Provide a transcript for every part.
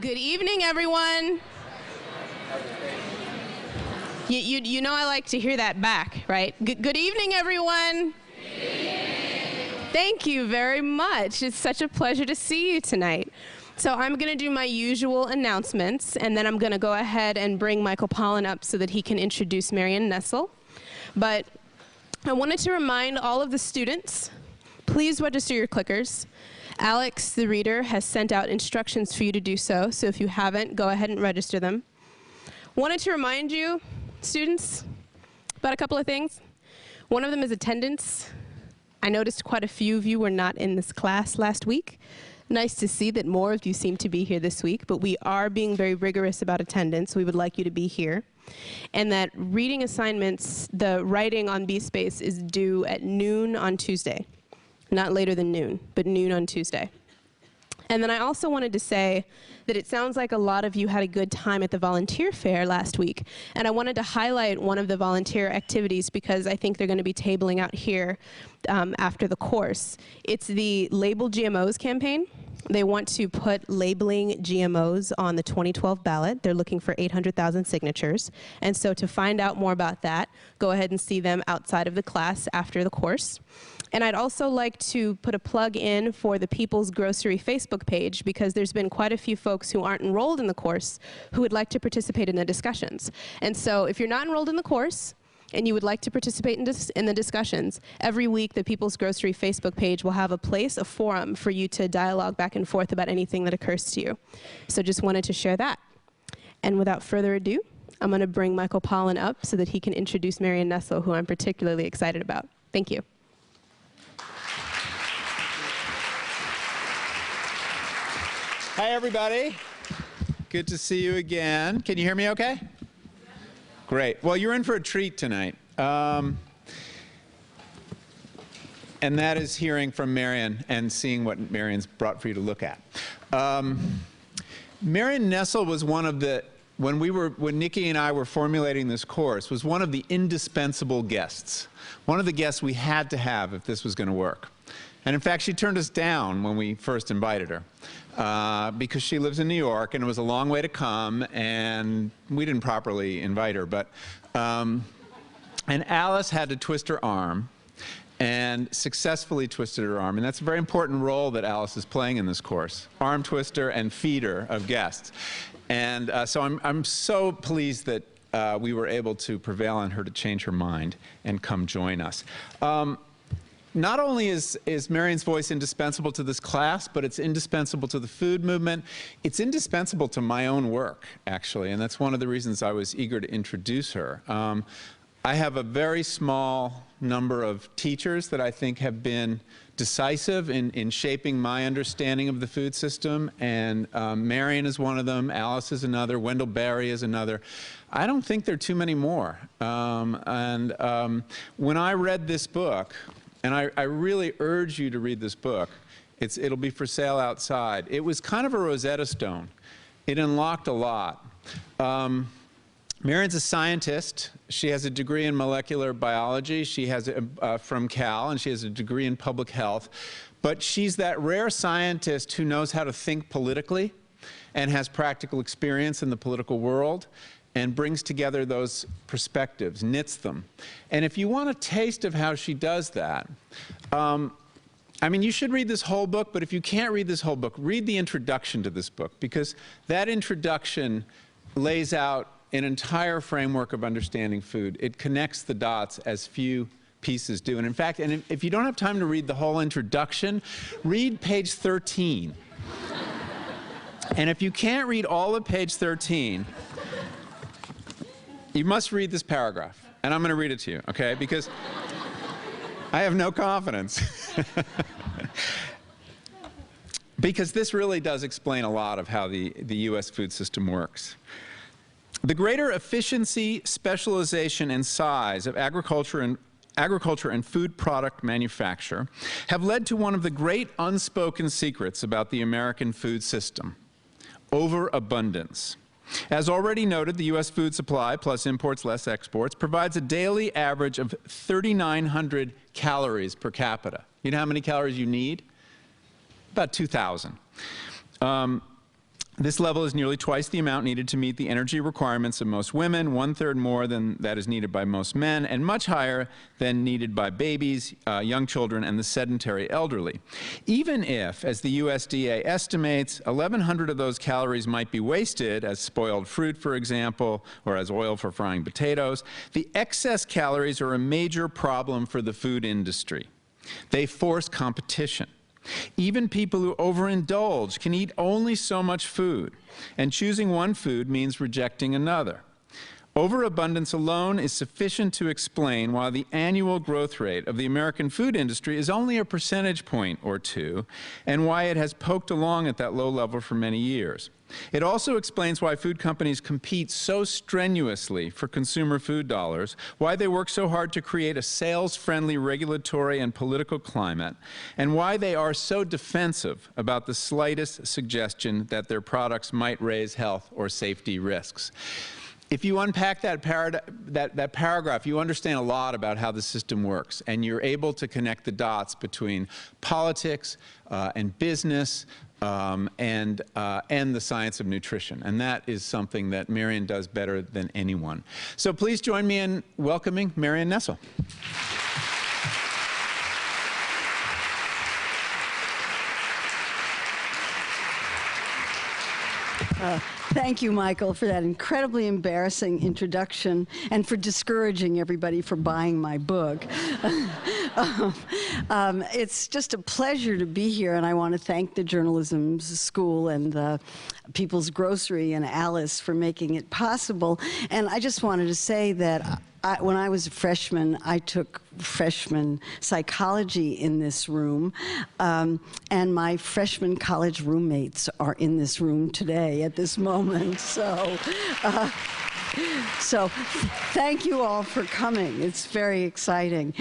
Good evening, everyone. You know I like to hear that back, right? Good evening, everyone. Good evening. Thank you very much. It's such a pleasure to see you tonight. So I'm going to do my usual announcements, and then I'm going to go ahead and bring Michael Pollan up so that he can introduce Marion Nestle. But I wanted to remind all of the students, please register your clickers. Alex, the reader, has sent out instructions for you to do so, so if you haven't, go ahead and register them. Wanted to remind you, students, about a couple of things. One of them is attendance. I noticed quite a few of you were not in this class last week. Nice to see that more of you seem to be here this week, but we are being very rigorous about attendance. We would like you to be here. And that reading assignments, the writing on B-Space is due at noon on Tuesday. Not later than noon, but noon on Tuesday. And then I also wanted to say that it sounds like a lot of you had a good time at the volunteer fair last week. And I wanted to highlight one of the volunteer activities because I think they're going to be tabling out here after the course. It's the Label GMOs campaign. They want to put labeling GMOs on the 2012 ballot. They're looking for 800,000 signatures. And so to find out more about that, go ahead and see them outside of the class after the course. And I'd also like to put a plug in for the People's Grocery Facebook page because there's been quite a few folks who aren't enrolled in the course who would like to participate in the discussions. And so if you're not enrolled in the course and you would like to participate in the discussions, every week the People's Grocery Facebook page will have a place, a forum for you to dialogue back and forth about anything that occurs to you. So just wanted to share that. And without further ado, I'm going to bring Michael Pollan up so that he can introduce Marion Nestle, who I'm particularly excited about. Thank you. Hi, everybody. Good to see you again. Can you hear me okay? Great. Well, you're in for a treat tonight. And that is hearing from Marion and seeing what Marion's brought for you to look at. Marion Nestle was one of the, when Nikki and I were formulating this course, was one of the indispensable guests. One of the guests we had to have if this was going to work. And in fact, she turned us down when we first invited her because she lives in New York and it was a long way to come and we didn't properly invite her. But, and Alice had to twist her arm and successfully twisted her arm. And that's a very important role that Alice is playing in this course, arm twister and feeder of guests. And so I'm so pleased that we were able to prevail on her to change her mind and come join us. Not only is Marion's voice indispensable to this class, but it's indispensable to the food movement. It's indispensable to my own work, actually, and that's one of the reasons I was eager to introduce her. I have a very small number of teachers that I think have been decisive in shaping my understanding of the food system, and Marion is one of them, Alice is another, Wendell Berry is another. I don't think there are too many more. When I read this book, and I really urge you to read this book. It'll be for sale outside. It was kind of a Rosetta Stone. It unlocked a lot. Marion's a scientist. She has a degree in molecular biology. She has from Cal, and she has a degree in public health. But she's that rare scientist who knows how to think politically and has practical experience in the political world, and brings together those perspectives, knits them. And if you want a taste of how she does that, I mean, you should read this whole book, but if you can't read this whole book, read the introduction to this book, because that introduction lays out an entire framework of understanding food. It connects the dots as few pieces do. And in fact, if you don't have time to read the whole introduction, read page 13. And if you can't read all of page 13, you must read this paragraph, and I'm going to read it to you, okay? Because I have no confidence. Because this really does explain a lot of how the U.S. food system works. The greater efficiency, specialization, and size of agriculture and food product manufacture have led to one of the great unspoken secrets about the American food system: overabundance. As already noted, the U.S. food supply, plus imports less exports, provides a daily average of 3,900 calories per capita. You know how many calories you need? About 2,000. This level is nearly twice the amount needed to meet the energy requirements of most women, 1/3 more than that is needed by most men, and much higher than needed by babies, young children, and the sedentary elderly. Even if, as the USDA estimates, 1,100 of those calories might be wasted as spoiled fruit, for example, or as oil for frying potatoes, the excess calories are a major problem for the food industry. They force competition. Even people who overindulge can eat only so much food, and choosing one food means rejecting another. Overabundance alone is sufficient to explain why the annual growth rate of the American food industry is only a percentage point or two, and why it has poked along at that low level for many years. It also explains why food companies compete so strenuously for consumer food dollars, why they work so hard to create a sales-friendly regulatory and political climate, and why they are so defensive about the slightest suggestion that their products might raise health or safety risks. If you unpack that paragraph, you understand a lot about how the system works, and you're able to connect the dots between politics and business and the science of nutrition. And that is something that Marion does better than anyone. So please join me in welcoming Marion Nestle. Thank you, Michael, for that incredibly embarrassing introduction and for discouraging everybody for buying my book. It's just a pleasure to be here, and I want to thank the Journalism School and the People's Grocery and Alice for making it possible. And I just wanted to say that when I was a freshman, I took freshman psychology in this room, and my freshman college roommates are in this room today at this moment. So thank you all for coming. It's very exciting.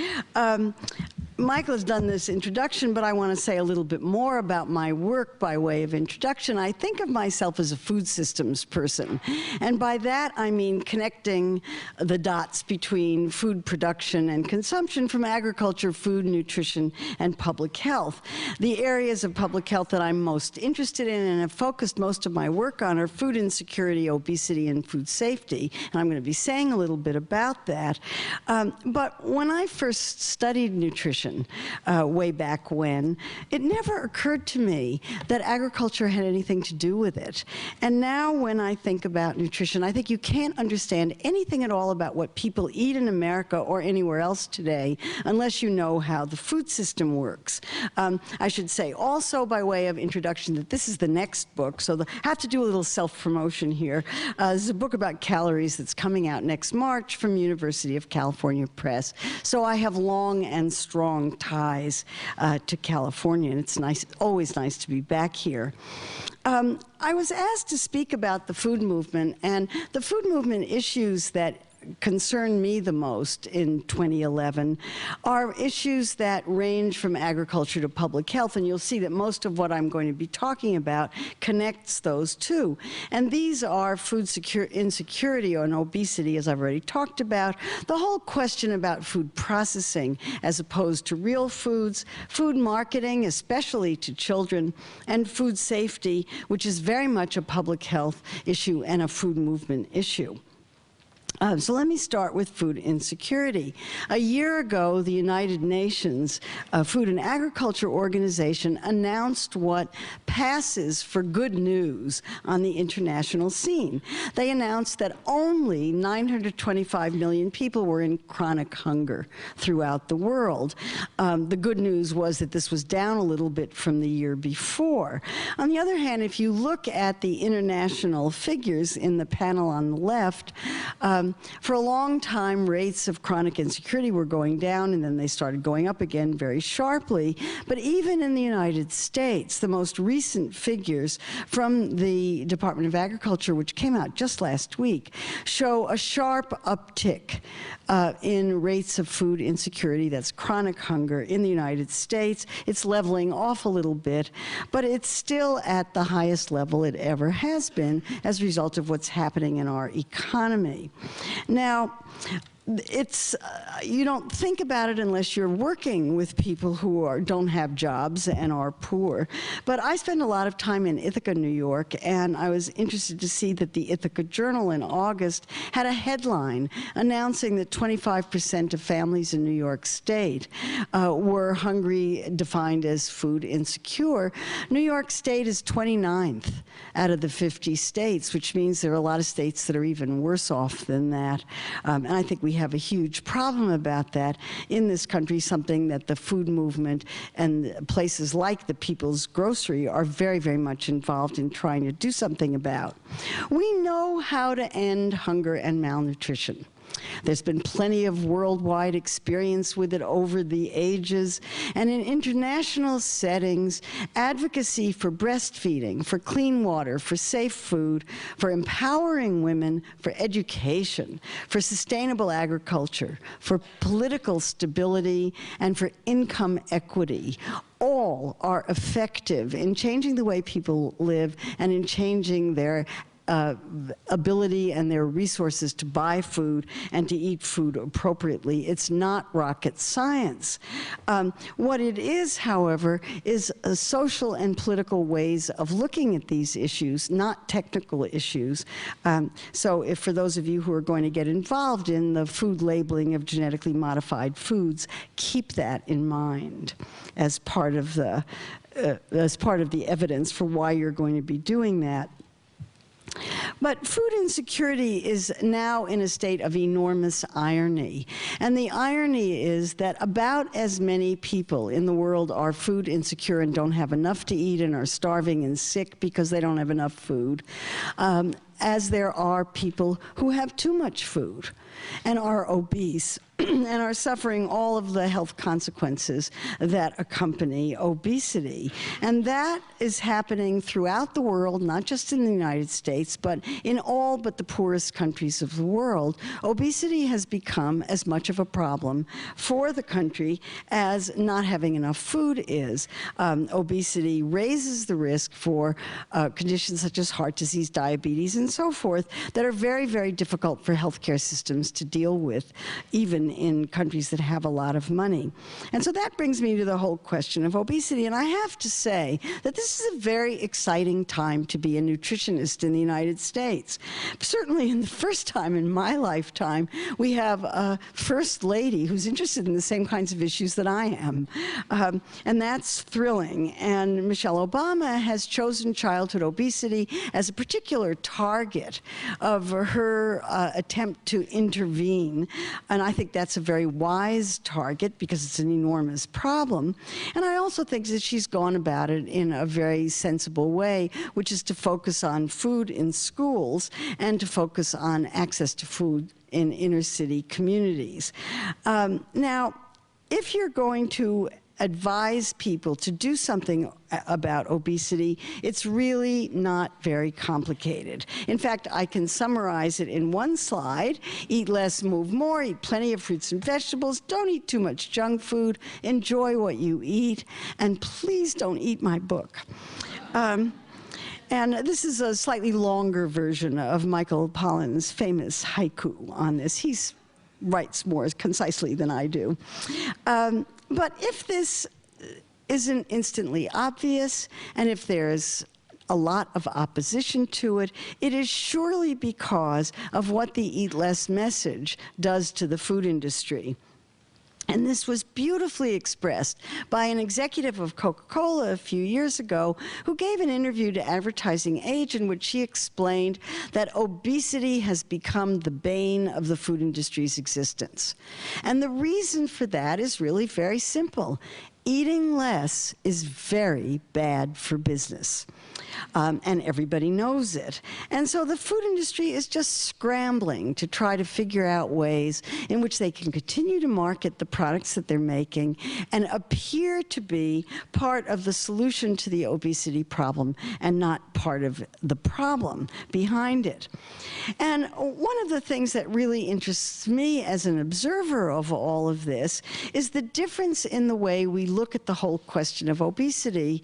Michael has done this introduction, but I want to say a little bit more about my work by way of introduction. I think of myself as a food systems person, and by that I mean connecting the dots between food production and consumption from agriculture, food, nutrition, and public health. The areas of public health that I'm most interested in and have focused most of my work on are food insecurity, obesity, and food safety, and I'm going to be saying a little bit about that. But when I first studied nutrition, way back when, it never occurred to me that agriculture had anything to do with it. And now when I think about nutrition, I think you can't understand anything at all about what people eat in America or anywhere else today unless you know how the food system works. I should say also by way of introduction that this is the next book, so I have to do a little self-promotion here. This is a book about calories that's coming out next March from University of California Press. So I have long and strong ties to California, and it's nice, always nice to be back here. I was asked to speak about the food movement, and the food movement issues that concern me the most in 2011 are issues that range from agriculture to public health, and you'll see that most of what I'm going to be talking about connects those two. And these are food insecurity and obesity, as I've already talked about, the whole question about food processing as opposed to real foods, food marketing, especially to children, and food safety, which is very much a public health issue and a food movement issue. So let me start with food insecurity. A year ago, the United Nations Food and Agriculture Organization announced what passes for good news on the international scene. They announced that only 925 million people were in chronic hunger throughout the world. The good news was that this was down a little bit from the year before. On the other hand, if you look at the international figures in the panel on the left, for a long time, rates of chronic insecurity were going down, and then they started going up again very sharply. But even in the United States, the most recent figures from the Department of Agriculture, which came out just last week, show a sharp uptick in rates of food insecurity, that's chronic hunger, in the United States. It's leveling off a little bit, but it's still at the highest level it ever has been as a result of what's happening in our economy. Now, it's you don't think about it unless you're working with people who don't have jobs and are poor. But I spend a lot of time in Ithaca, New York, and I was interested to see that the Ithaca Journal in August had a headline announcing that 25% of families in New York State were hungry, defined as food insecure. New York State is 29th out of the 50 states, which means there are a lot of states that are even worse off than that. And I think we have a huge problem about that in this country, something that the food movement and places like the People's Grocery are very, very much involved in trying to do something about. We know how to end hunger and malnutrition. There's been plenty of worldwide experience with it over the ages, and in international settings, advocacy for breastfeeding, for clean water, for safe food, for empowering women, for education, for sustainable agriculture, for political stability, and for income equity all are effective in changing the way people live and in changing their ability and their resources to buy food and to eat food appropriately. It's not rocket science. What it is, however, is social and political ways of looking at these issues, not technical issues. So if for those of you who are going to get involved in the food labeling of genetically modified foods, keep that in mind as part of the evidence for why you're going to be doing that. But food insecurity is now in a state of enormous irony. And the irony is that about as many people in the world are food insecure and don't have enough to eat and are starving and sick because they don't have enough food, as there are people who have too much food and are obese and are suffering all of the health consequences that accompany obesity. And that is happening throughout the world, not just in the United States, but in all but the poorest countries of the world. Obesity has become as much of a problem for the country as not having enough food is. Obesity raises the risk for conditions such as heart disease, diabetes, and so forth that are very, very difficult for healthcare systems to deal with, even in countries that have a lot of money. And so that brings me to the whole question of obesity. And I have to say that this is a very exciting time to be a nutritionist in the United States. Certainly in the first time in my lifetime, we have a first lady who's interested in the same kinds of issues that I am. And that's thrilling. And Michelle Obama has chosen childhood obesity as a particular target of her attempt to intervene. And I think that's a very wise target because it's an enormous problem. And I also think that she's gone about it in a very sensible way, which is to focus on food in schools and to focus on access to food in inner city communities. Now, if you're going to advise people to do something about obesity, it's really not very complicated. In fact, I can summarize it in one slide. Eat less, move more, eat plenty of fruits and vegetables, don't eat too much junk food, enjoy what you eat, and please don't eat my book. And this is a slightly longer version of Michael Pollan's famous haiku on this. He writes more concisely than I do. But if this isn't instantly obvious, and if there's a lot of opposition to it, it is surely because of what the Eat Less message does to the food industry. And this was beautifully expressed by an executive of Coca-Cola a few years ago who gave an interview to Advertising Age in which she explained that obesity has become the bane of the food industry's existence. And the reason for that is really very simple. Eating less is very bad for business. And everybody knows it. And so the food industry is just scrambling to try to figure out ways in which they can continue to market the products that they're making and appear to be part of the solution to the obesity problem and not part of the problem behind it. And one of the things that really interests me as an observer of all of this is the difference in the way we look at the whole question of obesity.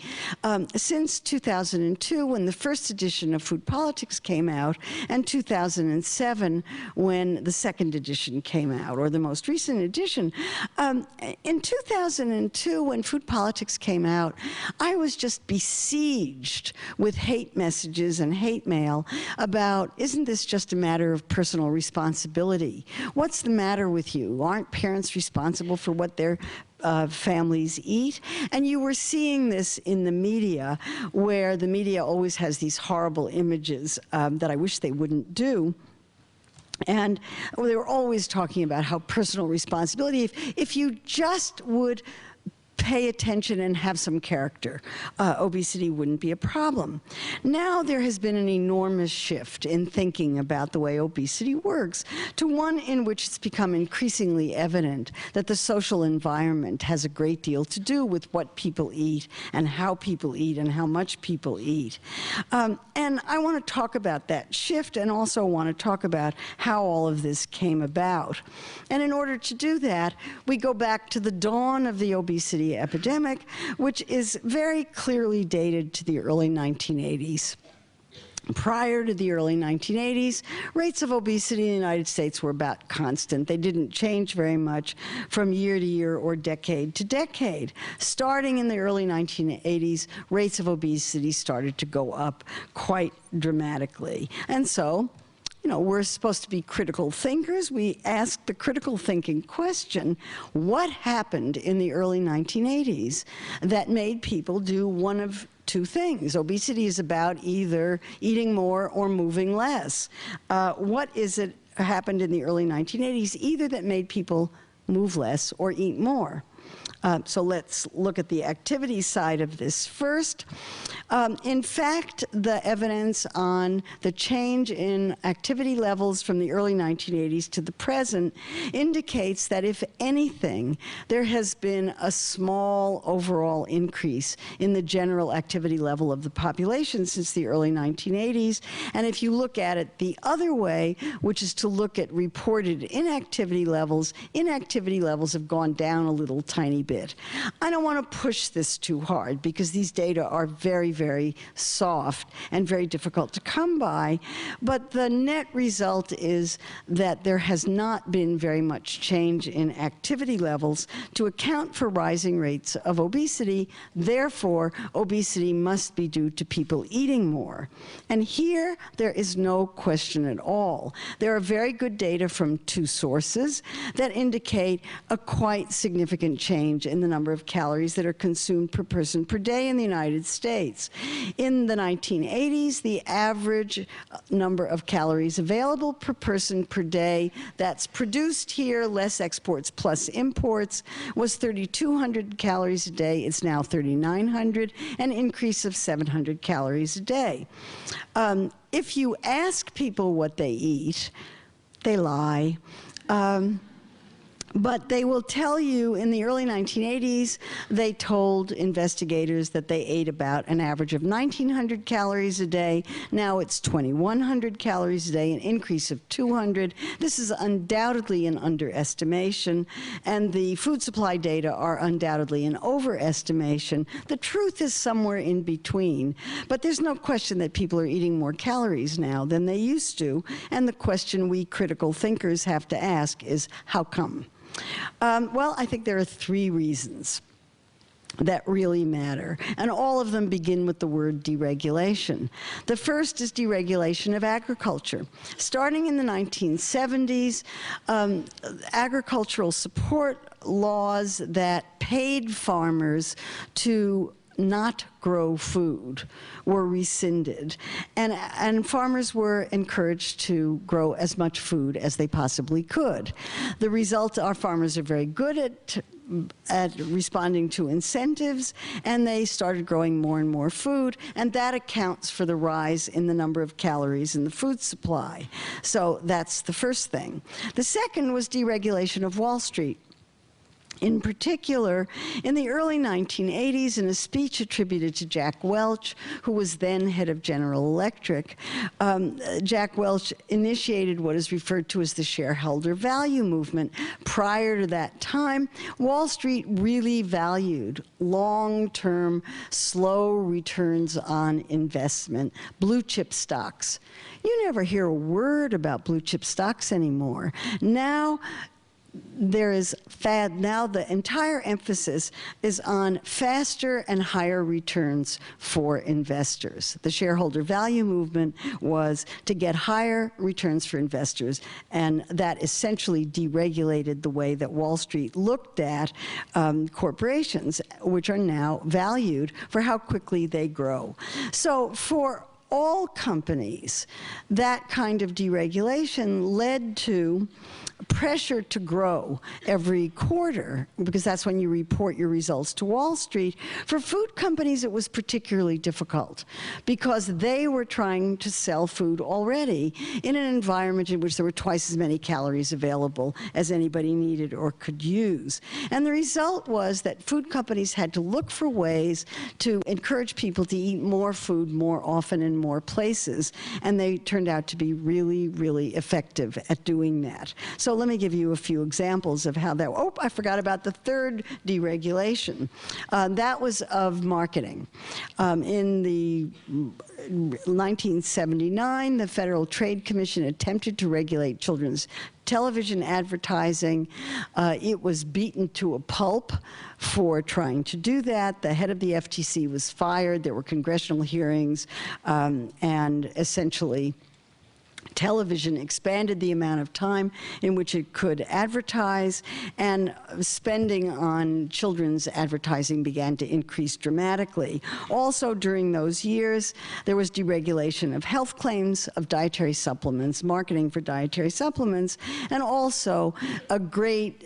Since 2002, when the first edition of Food Politics came out, and 2007, when the second edition came out, or the most recent edition. In 2002, when Food Politics came out, I was just besieged with hate messages and hate mail about, isn't this just a matter of personal responsibility? What's the matter with you? Aren't parents responsible for what their families eat? And you were seeing this in the media, where the media always has these horrible images that I wish they wouldn't do. And they were always talking about how personal responsibility, if you just would pay attention and have some character, obesity wouldn't be a problem. Now there has been an enormous shift in thinking about the way obesity works, to one in which it's become increasingly evident that the social environment has a great deal to do with what people eat and how much people eat. And I want to talk about that shift, and also want to talk about how all of this came about. And in order to do that, we go back to the dawn of the obesity epidemic, which is very clearly dated to the early 1980s. Prior to the early 1980s, rates of obesity in the United States were about constant. They didn't change very much from year to year or decade to decade. Starting in the early 1980s, rates of obesity started to go up quite dramatically. And so, we're supposed to be critical thinkers. We ask the critical thinking question, what happened in the early 1980s that made people do one of two things? Obesity is about either eating more or moving less. What is it happened in the early 1980s, either that made people move less or eat more? So let's look at the activity side of this first. In fact, the evidence on the change in activity levels from the early 1980s to the present indicates that, if anything, there has been a small overall increase in the general activity level of the population since the early 1980s. And if you look at it the other way, which is to look at reported inactivity levels have gone down a little tiny bit. I don't want to push this too hard, because these data are very, very soft and very difficult to come by. But the net result is that there has not been very much change in activity levels to account for rising rates of obesity. Therefore, obesity must be due to people eating more. And here, there is no question at all. There are very good data from two sources that indicate a quite significant change in the number of calories that are consumed per person per day in the United States. In the 1980s, the average number of calories available per person per day that's produced here, less exports plus imports, was 3,200 calories a day. It's now 3,900, an increase of 700 calories a day. If you ask people what they eat, they lie. But they will tell you, in the early 1980s, they told investigators that they ate about an average of 1,900 calories a day. Now it's 2,100 calories a day, an increase of 200. This is undoubtedly an underestimation, and the food supply data are undoubtedly an overestimation. The truth is somewhere in between. But there's no question that people are eating more calories now than they used to, and the question we critical thinkers have to ask is, how come? Well, I think there are three reasons that really matter, and all of them begin with the word deregulation. The first is deregulation of agriculture. Starting in the 1970s, agricultural support laws that paid farmers to not grow food were rescinded, and farmers were encouraged to grow as much food as they possibly could. The result, our farmers are very good at responding to incentives, and they started growing more and more food, and that accounts for the rise in the number of calories in the food supply. So that's the first thing. The second was deregulation of Wall Street. In particular, in the early 1980s, in a speech attributed to Jack Welch, who was then head of General Electric, Jack Welch initiated what is referred to as the shareholder value movement. Prior to that time, Wall Street really valued long-term, slow returns on investment, blue chip stocks. You never hear a word about blue chip stocks anymore. Now, now the entire emphasis is on faster and higher returns for investors. The shareholder value movement was to get higher returns for investors, and that essentially deregulated the way that Wall Street looked at corporations, which are now valued for how quickly they grow. So for all companies, that kind of deregulation led to pressure to grow every quarter, because that's when you report your results to Wall Street. For food companies, it was particularly difficult because they were trying to sell food already in an environment in which there were twice as many calories available as anybody needed or could use. And the result was that food companies had to look for ways to encourage people to eat more food more often in more places, and they turned out to be really, really effective at doing that. So let me give you a few examples of how that, oh, I forgot about the third deregulation. That was of marketing. In the 1979, the Federal Trade Commission attempted to regulate children's television advertising. It was beaten to a pulp for trying to do that. The head of the FTC was fired. There were congressional hearings, and essentially, television expanded the amount of time in which it could advertise, and spending on children's advertising began to increase dramatically. Also during those years, there was deregulation of health claims, of dietary supplements, marketing for dietary supplements, and also a great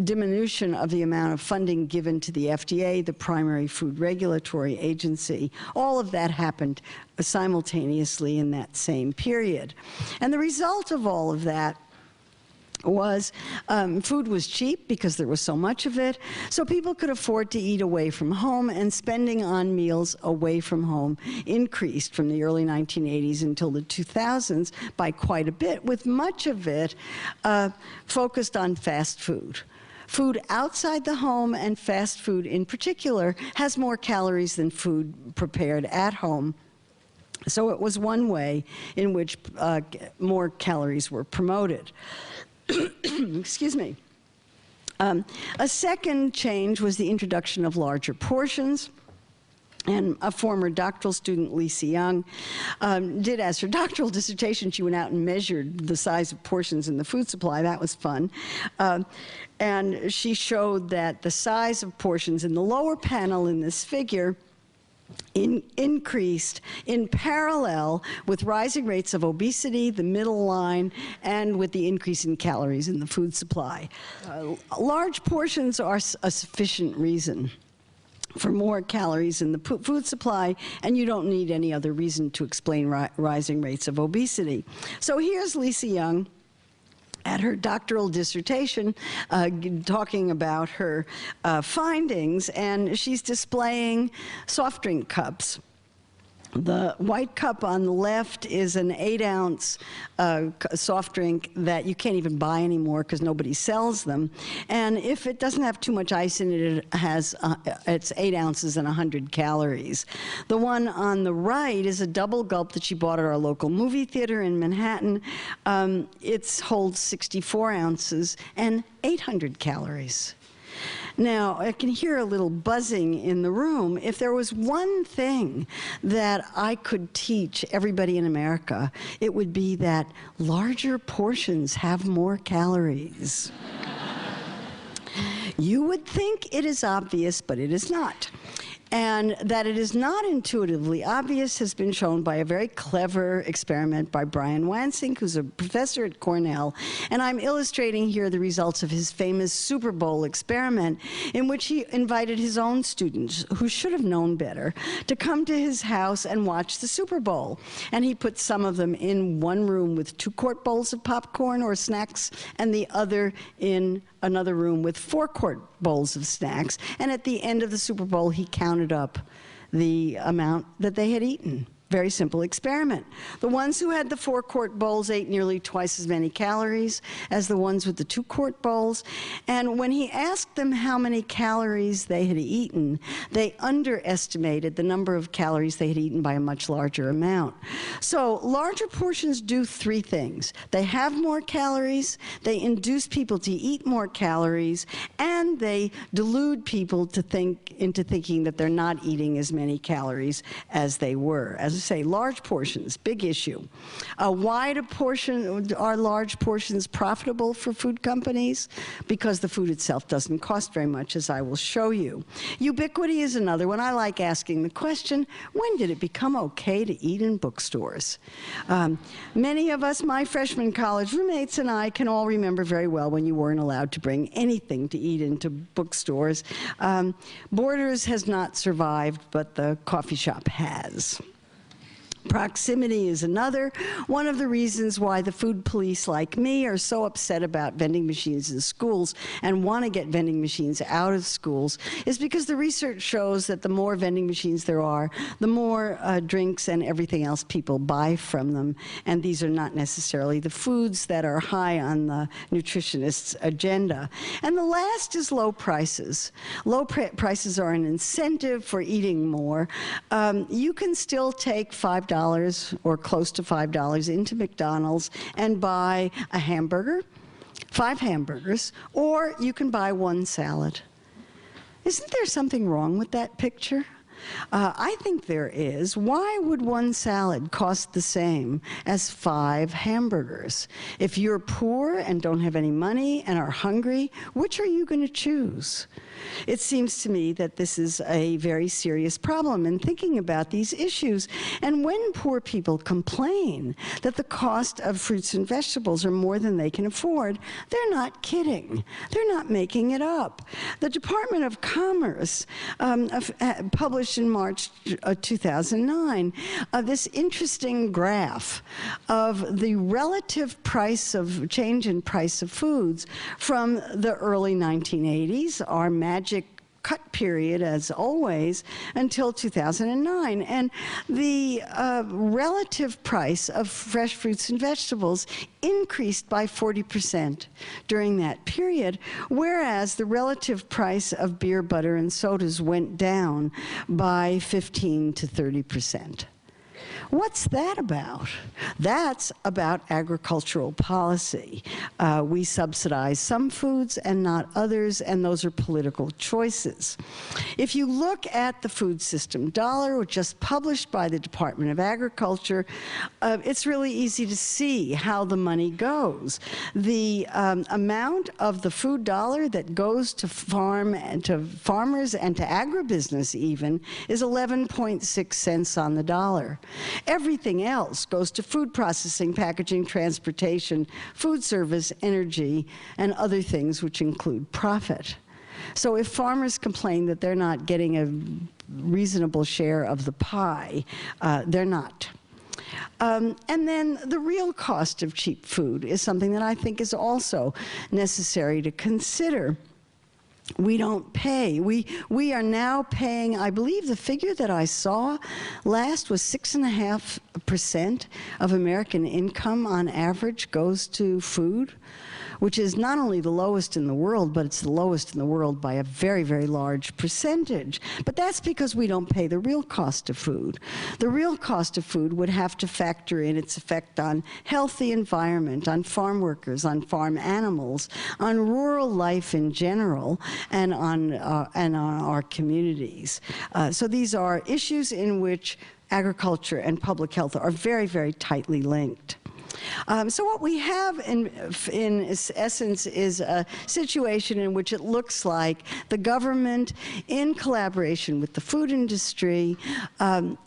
diminution of the amount of funding given to the FDA, the primary food regulatory agency. All of that happened simultaneously in that same period. And the result of all of that was food was cheap because there was so much of it, so people could afford to eat away from home, and spending on meals away from home increased from the early 1980s until the 2000s by quite a bit, with much of it focused on fast food. Food outside the home, and fast food in particular, has more calories than food prepared at home. So it was one way in which more calories were promoted. Excuse me. A second change was the introduction of larger portions. And a former doctoral student, Lisa Young, did as her doctoral dissertation, she went out and measured the size of portions in the food supply. That was fun. And she showed that the size of portions in the lower panel in this figure increased in parallel with rising rates of obesity, the middle line, and with the increase in calories in the food supply. Large portions are a sufficient reason for more calories in the food supply, and you don't need any other reason to explain rising rates of obesity. So here's Lisa Young at her doctoral dissertation talking about her findings, and she's displaying soft drink cups. The white cup on the left is an 8-ounce soft drink that you can't even buy anymore because nobody sells them. And if it doesn't have too much ice in it, it has it's 8 ounces and 100 calories. The one on the right is a double gulp that she bought at our local movie theater in Manhattan. It holds 64 ounces and 800 calories. Now, I can hear a little buzzing in the room. If there was one thing that I could teach everybody in America, it would be that larger portions have more calories. You would think it is obvious, but it is not. And that it is not intuitively obvious has been shown by a very clever experiment by Brian Wansink, who's a professor at Cornell. And I'm illustrating here the results of his famous Super Bowl experiment, in which he invited his own students, who should have known better, to come to his house and watch the Super Bowl. And he put some of them in one room with 2 quart bowls of popcorn or snacks, and the other in another room with 4 quart bowls of snacks. And at the end of the Super Bowl, he counted up the amount that they had eaten. Very simple experiment. The ones who had the 4 quart bowls ate nearly twice as many calories as the ones with the 2 quart bowls. And when he asked them how many calories they had eaten, they underestimated the number of calories they had eaten by a much larger amount. So larger portions do 3 things. They have more calories, they induce people to eat more calories, and they delude people into thinking that they're not eating as many calories as they were. As I say, large portions, big issue. Why are large portions profitable for food companies? Because the food itself doesn't cost very much, as I will show you. Ubiquity is another one. I like asking the question, when did it become okay to eat in bookstores? Many of us, my freshman college roommates and I, can all remember very well when you weren't allowed to bring anything to eat into bookstores. Borders has not survived, but the coffee shop has. Proximity is another. One of the reasons why the food police like me are so upset about vending machines in schools and want to get vending machines out of schools is because the research shows that the more vending machines there are, the more drinks and everything else people buy from them. And these are not necessarily the foods that are high on the nutritionists' agenda. And the last is low prices. Low prices are an incentive for eating more. You can still take $5 or close to $5 into McDonald's and buy a hamburger, 5 hamburgers, or you can buy 1 salad. Isn't there something wrong with that picture? I think there is. Why would 1 salad cost the same as 5 hamburgers? If you're poor and don't have any money and are hungry, which are you going to choose? It seems to me that this is a very serious problem in thinking about these issues. And when poor people complain that the cost of fruits and vegetables are more than they can afford, they're not kidding. They're not making it up. The Department of Commerce published in March 2009 this interesting graph of the relative change in price of foods from the early 1980s, our magic cut period, as always, until 2009. And the relative price of fresh fruits and vegetables increased by 40% during that period, whereas the relative price of beer, butter, and sodas went down by 15 to 30%. What's that about? That's about agricultural policy. We subsidize some foods and not others, and those are political choices. If you look at the food system dollar, just published by the Department of Agriculture, it's really easy to see how the money goes. The amount of the food dollar that goes to farmers and to agribusiness even is 11.6 cents on the dollar. Everything else goes to food processing, packaging, transportation, food service, energy, and other things which include profit. So if farmers complain that they're not getting a reasonable share of the pie, they're not. And then the real cost of cheap food is something that I think is also necessary to consider. We don't pay. We are now paying, I believe the figure that I saw last was 6.5% of American income on average goes to food, which is not only the lowest in the world, but it's the lowest in the world by a very, very large percentage. But that's because we don't pay the real cost of food. The real cost of food would have to factor in its effect on healthy environment, on farm workers, on farm animals, on rural life in general, and on our communities. So these are issues in which agriculture and public health are very, very tightly linked. So what we have in essence is a situation in which it looks like the government, in collaboration with the food industry,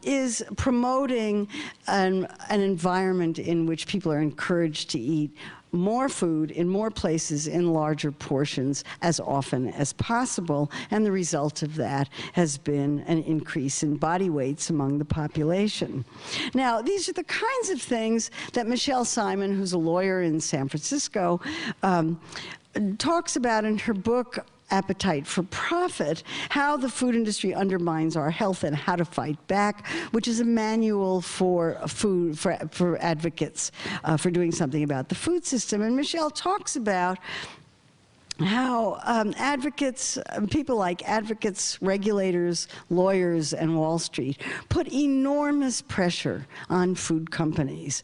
is promoting an environment in which people are encouraged to eat more food in more places in larger portions as often as possible, and the result of that has been an increase in body weights among the population. Now, these are the kinds of things that Michelle Simon, who's a lawyer in San Francisco, talks about in her book, Appetite for Profit, how the food industry undermines our health and how to fight back, which is a manual for advocates for doing something about the food system. And Michelle talks about how advocates, people like advocates, regulators, lawyers, and Wall Street put enormous pressure on food companies.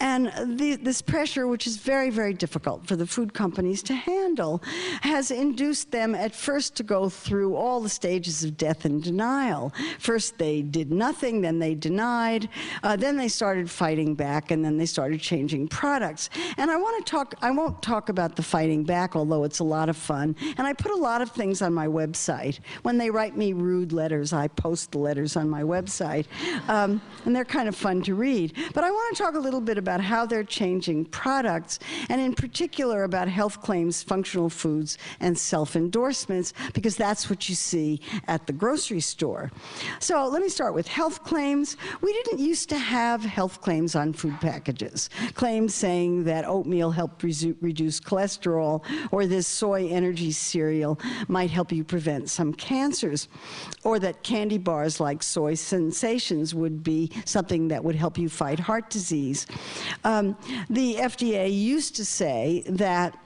And this pressure, which is very, very difficult for the food companies to handle, has induced them at first to go through all the stages of death and denial. First they did nothing, then they denied, then they started fighting back, and then they started changing products. And I won't talk about the fighting back, although it's a lot of fun. And I put a lot of things on my website. When they write me rude letters, I post the letters on my website. And they're kind of fun to read. But I want to talk a little bit about how they're changing products, and in particular about health claims, functional foods, and self-endorsements, because that's what you see at the grocery store. So let me start with health claims. We didn't used to have health claims on food packages. Claims saying that oatmeal helped reduce cholesterol, or this soy energy cereal might help you prevent some cancers, or that candy bars like Soy Sensations would be something that would help you fight heart disease. The FDA used to say that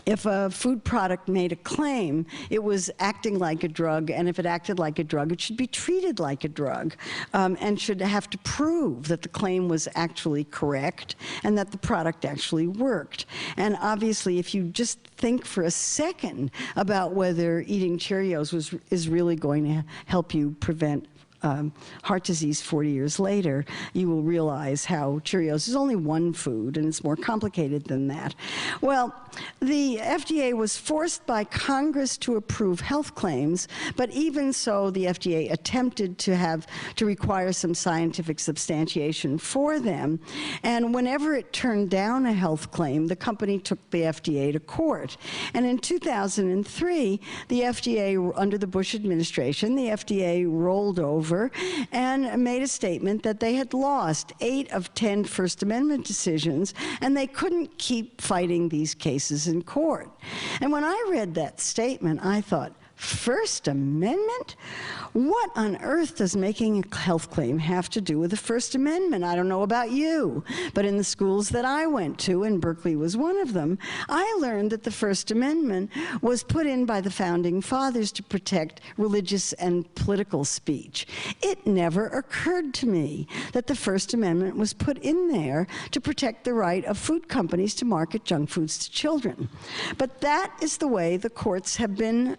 if a food product made a claim, it was acting like a drug, and if it acted like a drug, it should be treated like a drug, and should have to prove that the claim was actually correct and that the product actually worked. And obviously, if you just think for a second about whether eating Cheerios is really going to help you prevent heart disease 40 years later, you will realize how Cheerios is only one food, and it's more complicated than that. Well, the FDA was forced by Congress to approve health claims, but even so, the FDA attempted to require some scientific substantiation for them. And whenever it turned down a health claim, the company took the FDA to court. And in 2003, the FDA, under the Bush administration, the FDA rolled over and made a statement that they had lost 8 of 10 First Amendment decisions, and they couldn't keep fighting these cases in court. And when I read that statement, I thought, First Amendment? What on earth does making a health claim have to do with the First Amendment? I don't know about you, but in the schools that I went to, and Berkeley was one of them, I learned that the First Amendment was put in by the Founding Fathers to protect religious and political speech. It never occurred to me that the First Amendment was put in there to protect the right of food companies to market junk foods to children. But that is the way the courts have been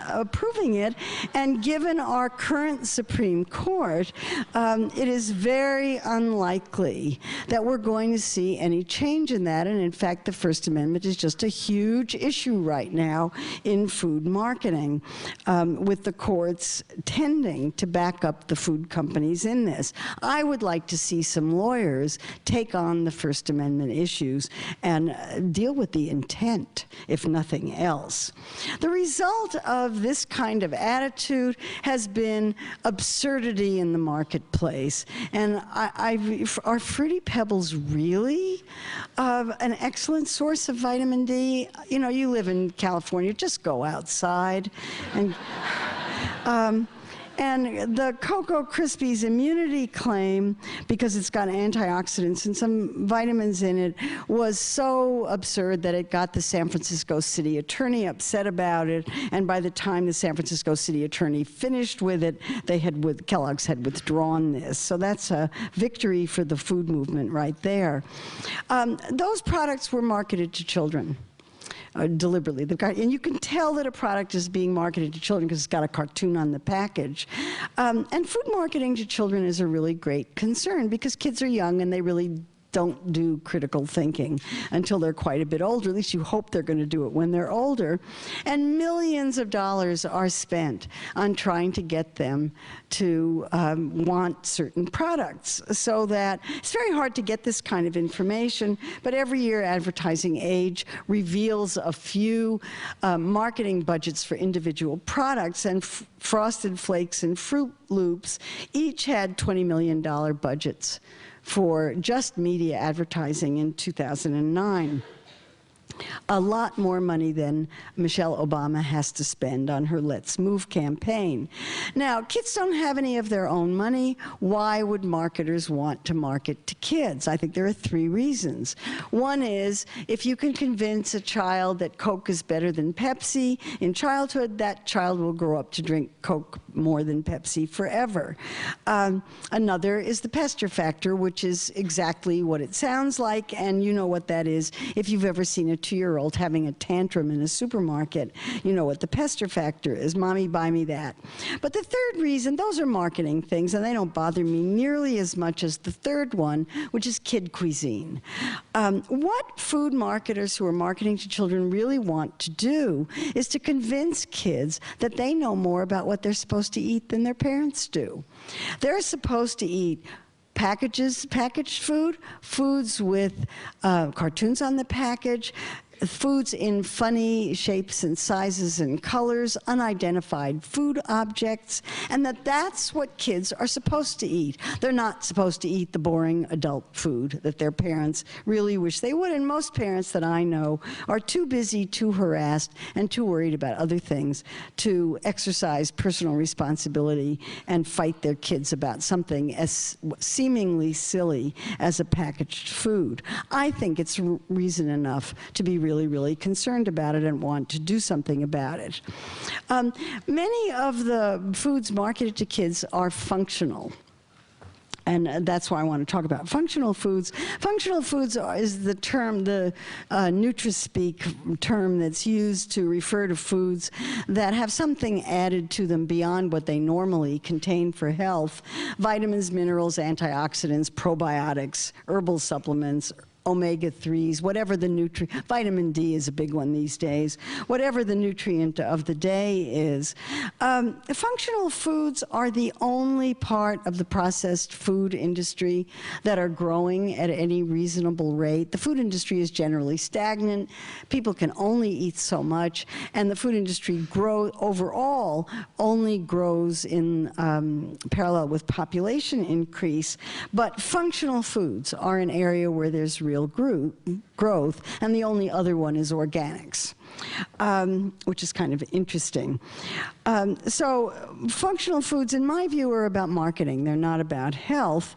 approving it, and given our current Supreme Court, it is very unlikely that we're going to see any change in that. And in fact, the First Amendment is just a huge issue right now in food marketing, with the courts tending to back up the food companies in this. I would like to see some lawyers take on the First Amendment issues and deal with the intent, if nothing else. The result of this kind of attitude has been absurdity in the marketplace. And are Fruity Pebbles really an excellent source of vitamin D? You know, you live in California, just go outside. And the Cocoa Krispies immunity claim, because it's got antioxidants and some vitamins in it, was so absurd that it got the San Francisco city attorney upset about it. And by the time the San Francisco city attorney finished with it, Kellogg's had withdrawn this. So that's a victory for the food movement right there. Those products were marketed to children. Deliberately. And you can tell that a product is being marketed to children because it's got a cartoon on the package. And food marketing to children is a really great concern because kids are young and they really don't do critical thinking until they're quite a bit older. At least you hope they're going to do it when they're older. And millions of dollars are spent on trying to get them to want certain products, so that it's very hard to get this kind of information. But every year, Advertising Age reveals a few marketing budgets for individual products, and Frosted Flakes and Fruit Loops each had $20 million budgets for just media advertising in 2009. A lot more money than Michelle Obama has to spend on her Let's Move campaign. Now, kids don't have any of their own money. Why would marketers want to market to kids? I think there are 3 reasons. One is, if you can convince a child that Coke is better than Pepsi in childhood, that child will grow up to drink Coke more than Pepsi forever. Another is the pester factor, which is exactly what it sounds like, and you know what that is. If you've ever seen a 2-year-old having a tantrum in a supermarket, you know what the pester factor is. Mommy, buy me that. But the third reason, those are marketing things, and they don't bother me nearly as much as the third one, which is kid cuisine. What food marketers who are marketing to children really want to do is to convince kids that they know more about what they're supposed to eat than their parents do. They're supposed to eat packaged food, foods with cartoons on the package, foods in funny shapes and sizes and colors, unidentified food objects, and that's what kids are supposed to eat. They're not supposed to eat the boring adult food that their parents really wish they would, and most parents that I know are too busy, too harassed, and too worried about other things to exercise personal responsibility and fight their kids about something as seemingly silly as a packaged food. I think it's reason enough to be really concerned about it and want to do something about it. Many of the foods marketed to kids are functional. And that's why I want to talk about functional foods. Functional foods is the term, the NutraSpeak term that's used to refer to foods that have something added to them beyond what they normally contain for health. Vitamins, minerals, antioxidants, probiotics, herbal supplements, omega-3s, whatever the vitamin D is a big one these days, whatever the nutrient of the day is. Functional foods are the only part of the processed food industry that are growing at any reasonable rate. The food industry is generally stagnant. People can only eat so much, and the food industry overall only grows in parallel with population increase. But functional foods are an area where there's real growth, and the only other one is organics, which is kind of interesting. So functional foods, in my view, are about marketing. They're not about health,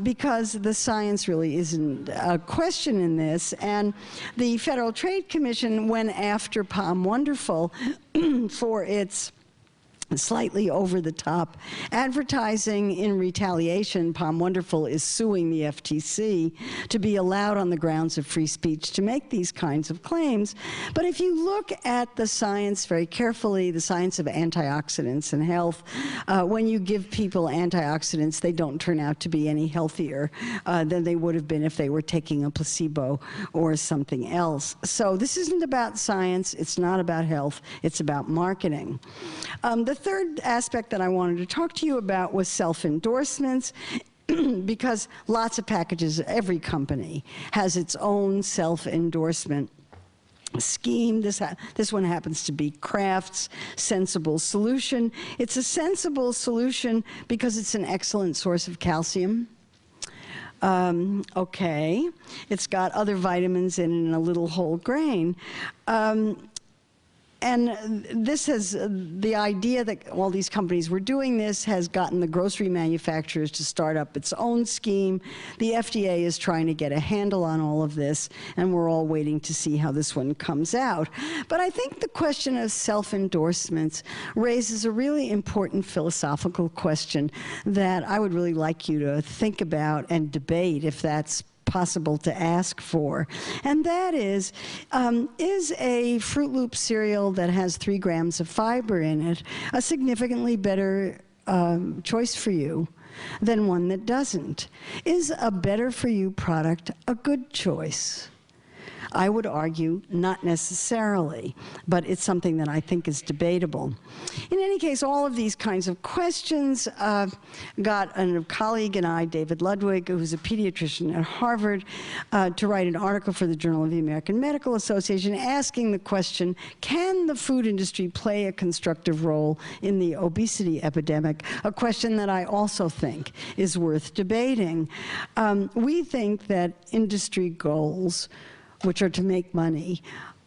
because the science really isn't a question in this. And the Federal Trade Commission went after Palm Wonderful for its slightly over-the-top advertising. In retaliation, Palm Wonderful is suing the FTC to be allowed on the grounds of free speech to make these kinds of claims. But if you look at the science very carefully, the science of antioxidants and health, when you give people antioxidants, they don't turn out to be any healthier than they would have been if they were taking a placebo or something else. So this isn't about science, it's not about health, it's about marketing. The third aspect that I wanted to talk to you about was self-endorsements, because lots of packages, every company has its own self-endorsement scheme. This one happens to be Kraft's Sensible Solution. It's a sensible solution because it's an excellent source of calcium. Okay, it's got other vitamins in a little whole grain. And this has, the idea that all these companies were doing this has gotten the grocery manufacturers to start up its own scheme. The FDA is trying to get a handle on all of this, and we're all waiting to see how this one comes out. But I think the question of self-endorsements raises a really important philosophical question that I would really like you to think about and debate, if that's possible to ask for. And that is a Fruit Loop cereal that has 3 grams of fiber in it a significantly better choice for you than one that doesn't? Is a better-for-you product a good choice? I would argue not necessarily, but it's something that I think is debatable. In any case, all of these kinds of questions got a colleague and I, David Ludwig, who's a pediatrician at Harvard, to write an article for the Journal of the American Medical Association asking the question, can the food industry play a constructive role in the obesity epidemic? A question that I also think is worth debating. We think that industry goals, which are to make money,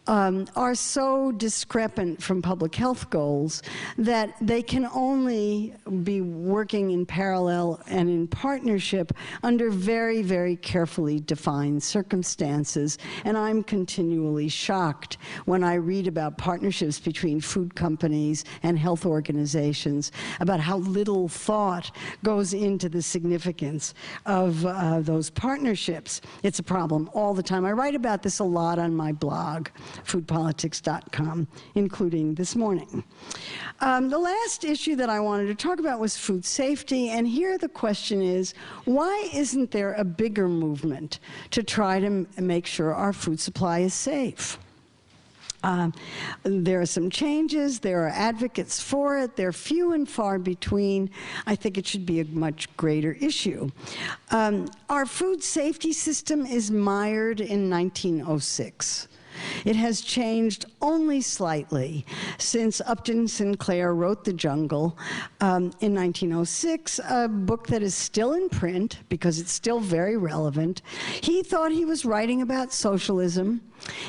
are so discrepant from public health goals that they can only be working in parallel and in partnership under very, very carefully defined circumstances. And I'm continually shocked when I read about partnerships between food companies and health organizations, about how little thought goes into the significance of those partnerships. It's a problem all the time. I write about this a lot on my blog, foodpolitics.com, including this morning. The last issue that I wanted to talk about was food safety, and here the question is, why isn't there a bigger movement to try to make sure our food supply is safe? There are some changes, there are advocates for it, they're few and far between. I think it should be a much greater issue. Our food safety system is mired in 1906. It has changed only slightly since Upton Sinclair wrote The Jungle in 1906, a book that is still in print because it's still very relevant. He thought he was writing about socialism.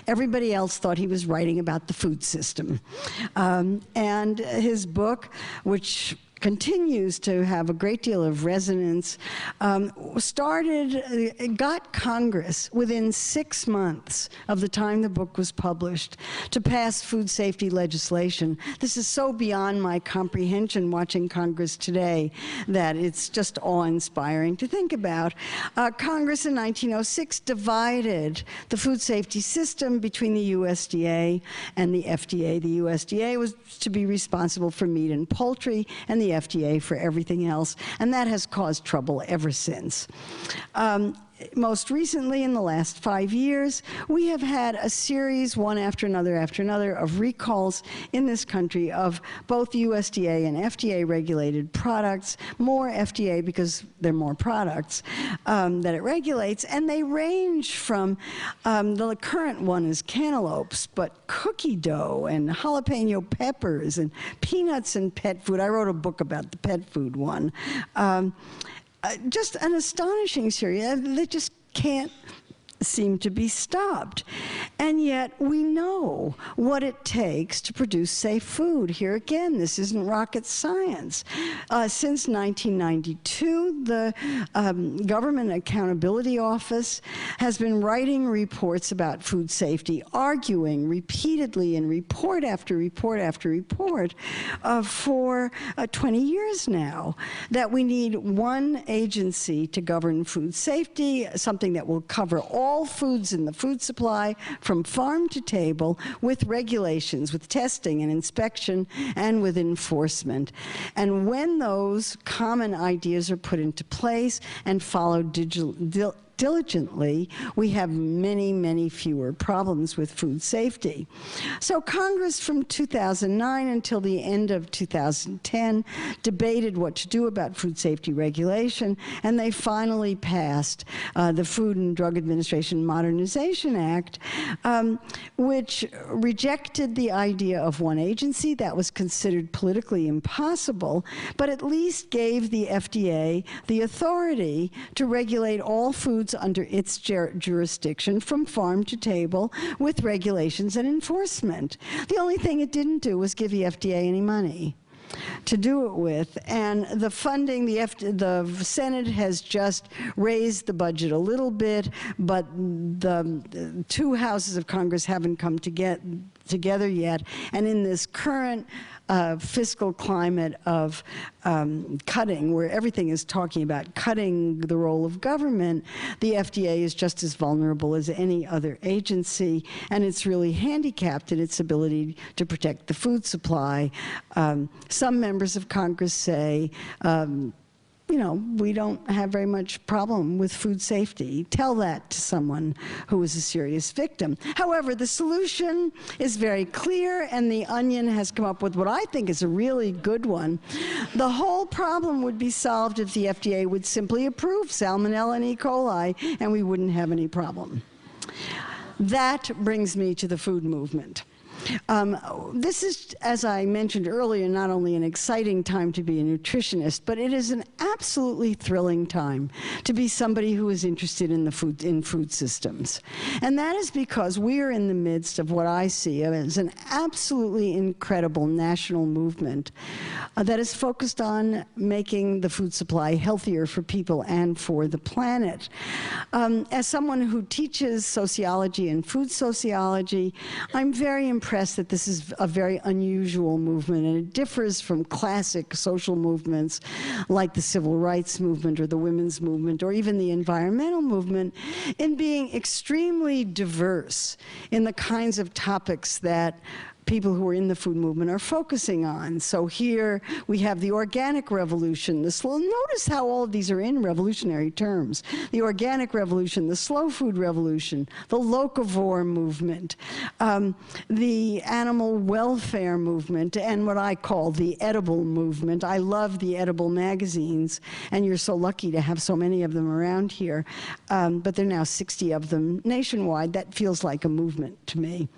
Everybody else thought he was writing about the food system. And his book, which continues to have a great deal of resonance, got Congress within 6 months of the time the book was published to pass food safety legislation. This is so beyond my comprehension watching Congress today that it's just awe-inspiring to think about. Congress in 1906 divided the food safety system between the USDA and the FDA. The USDA was to be responsible for meat and poultry, and the FDA for everything else, and that has caused trouble ever since. Most recently, in the last 5 years, we have had a series, one after another, of recalls in this country of both USDA and FDA-regulated products, more FDA because there are more products that it regulates, and they range from, the current one is cantaloupes, but cookie dough and jalapeno peppers and peanuts and pet food. I wrote a book about the pet food one. Just an astonishing series. They just can't seem to be stopped. And yet we know what it takes to produce safe food. Here again, this isn't rocket science. Since 1992, the Government Accountability Office has been writing reports about food safety, arguing repeatedly in report after report after report for 20 years now that we need one agency to govern food safety, something that will cover all foods in the food supply from farm to table, with regulations, with testing and inspection, and with enforcement. And when those common ideas are put into place and followed diligently, we have many, many fewer problems with food safety. So Congress from 2009 until the end of 2010 debated what to do about food safety regulation, and they finally passed the Food and Drug Administration Modernization Act, which rejected the idea of one agency. That was considered politically impossible, but at least gave the FDA the authority to regulate all foods under its jurisdiction from farm to table with regulations and enforcement. The only thing it didn't do was give the FDA any money to do it with. And the funding, the Senate has just raised the budget a little bit, but the two houses of Congress haven't come together yet. And in this current fiscal climate of cutting, where everything is talking about cutting the role of government, the FDA is just as vulnerable as any other agency, and it's really handicapped in its ability to protect the food supply. Some members of Congress say you know, we don't have very much problem with food safety. Tell that to someone who is a serious victim. However, the solution is very clear, and the Onion has come up with what I think is a really good one. The whole problem would be solved if the FDA would simply approve Salmonella and E. coli, and we wouldn't have any problem. That brings me to the food movement. This is, as I mentioned earlier, not only an exciting time to be a nutritionist, but it is an absolutely thrilling time to be somebody who is interested in food systems. And that is because we are in the midst of what I see as an absolutely incredible national movement that is focused on making the food supply healthier for people and for the planet. As someone who teaches sociology and food sociology, I'm very impressed that this is a very unusual movement, and it differs from classic social movements like the civil rights movement or the women's movement or even the environmental movement in being extremely diverse in the kinds of topics that people who are in the food movement are focusing on. So here we have the organic revolution, notice how all of these are in revolutionary terms. The organic revolution, the slow food revolution, the locavore movement, the animal welfare movement, and what I call the edible movement. I love the edible magazines, and you're so lucky to have so many of them around here. But there are now 60 of them nationwide. That feels like a movement to me.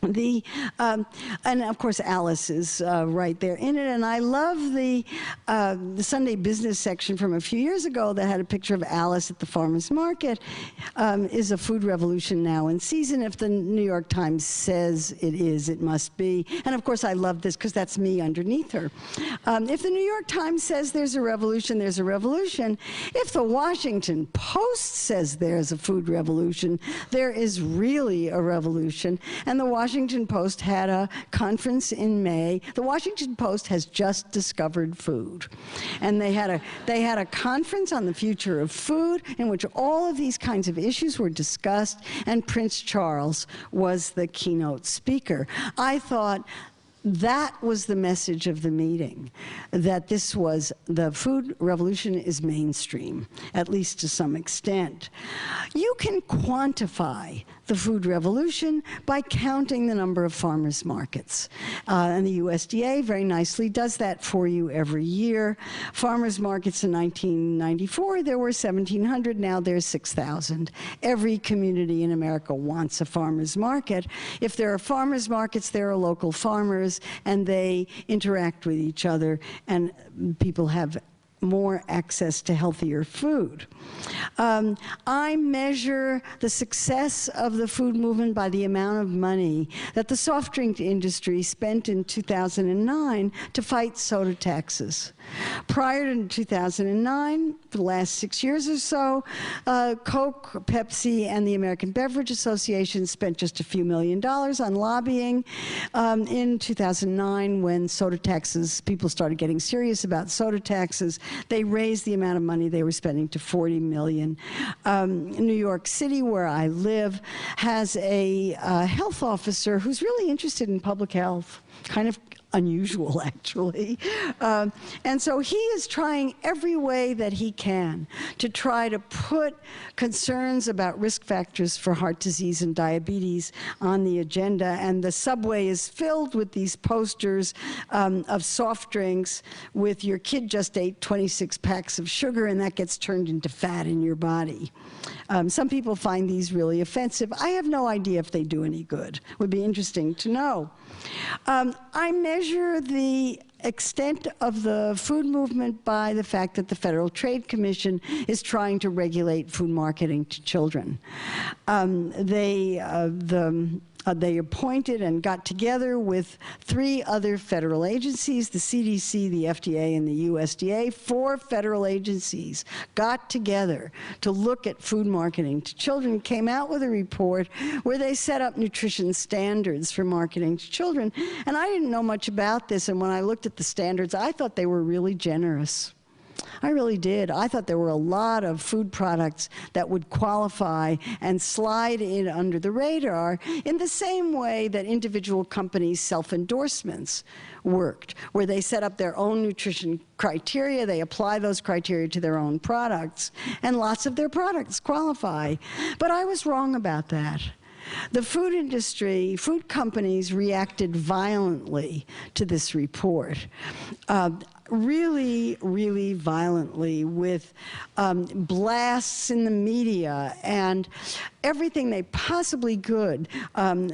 And of course Alice is right there in it, and I love the Sunday business section from a few years ago that had a picture of Alice at the farmer's market. Is a food revolution now in season? If the New York Times says it is, it must be. And of course I love this because that's me underneath her. If the New York Times says there's a revolution, there's a revolution. If the Washington Post says there's a food revolution, there is really a revolution. And the Washington Post had a conference in May. The Washington Post has just discovered food. And they had a conference on the future of food in which all of these kinds of issues were discussed, and Prince Charles was the keynote speaker. I thought that was the message of the meeting, that this was, the food revolution is mainstream, at least to some extent. You can quantify the food revolution by counting the number of farmers markets. And the USDA very nicely does that for you every year. Farmers markets in 1994, there were 1,700, now there's 6,000. Every community in America wants a farmers market. If there are farmers markets, there are local farmers, and they interact with each other, and people have more access to healthier food. I measure the success of the food movement by the amount of money that the soft drink industry spent in 2009 to fight soda taxes. Prior to 2009, for the last 6 years or so, Coke, Pepsi, and the American Beverage Association spent just a few $1 million on lobbying. In 2009, when soda taxes, people started getting serious about soda taxes, they raised the amount of money they were spending to $40 million. New York City, where I live, has a health officer who's really interested in public health, kind of unusual, actually. And so he is trying every way that he can to try to put concerns about risk factors for heart disease and diabetes on the agenda. And the subway is filled with these posters of soft drinks with your kid just ate 26 packs of sugar, and that gets turned into fat in your body. Some people find these really offensive. I have no idea if they do any good. It would be interesting to know. I measure the extent of the food movement by the fact that the Federal Trade Commission is trying to regulate food marketing to children. They appointed and got together with 3 other federal agencies, the CDC, the FDA, and the USDA. 4 federal agencies got together to look at food marketing to children, came out with a report where they set up nutrition standards for marketing to children. And I didn't know much about this, and when I looked at the standards, I thought they were really generous. I really did. I thought there were a lot of food products that would qualify and slide in under the radar in the same way that individual companies' self-endorsements worked, where they set up their own nutrition criteria, they apply those criteria to their own products, and lots of their products qualify. But I was wrong about that. The food industry, food companies reacted violently to this report. Really, really violently, with blasts in the media and everything they possibly could.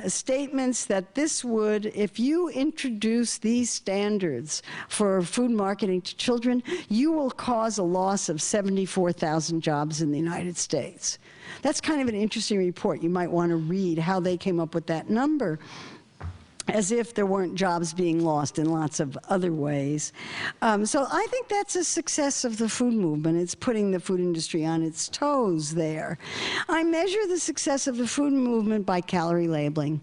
Statements that this would, if you introduce these standards for food marketing to children, you will cause a loss of 74,000 jobs in the United States. That's kind of an interesting report. You might want to read how they came up with that number, as if there weren't jobs being lost in lots of other ways. So I think that's a success of the food movement. It's putting the food industry on its toes there. I measure the success of the food movement by calorie labeling.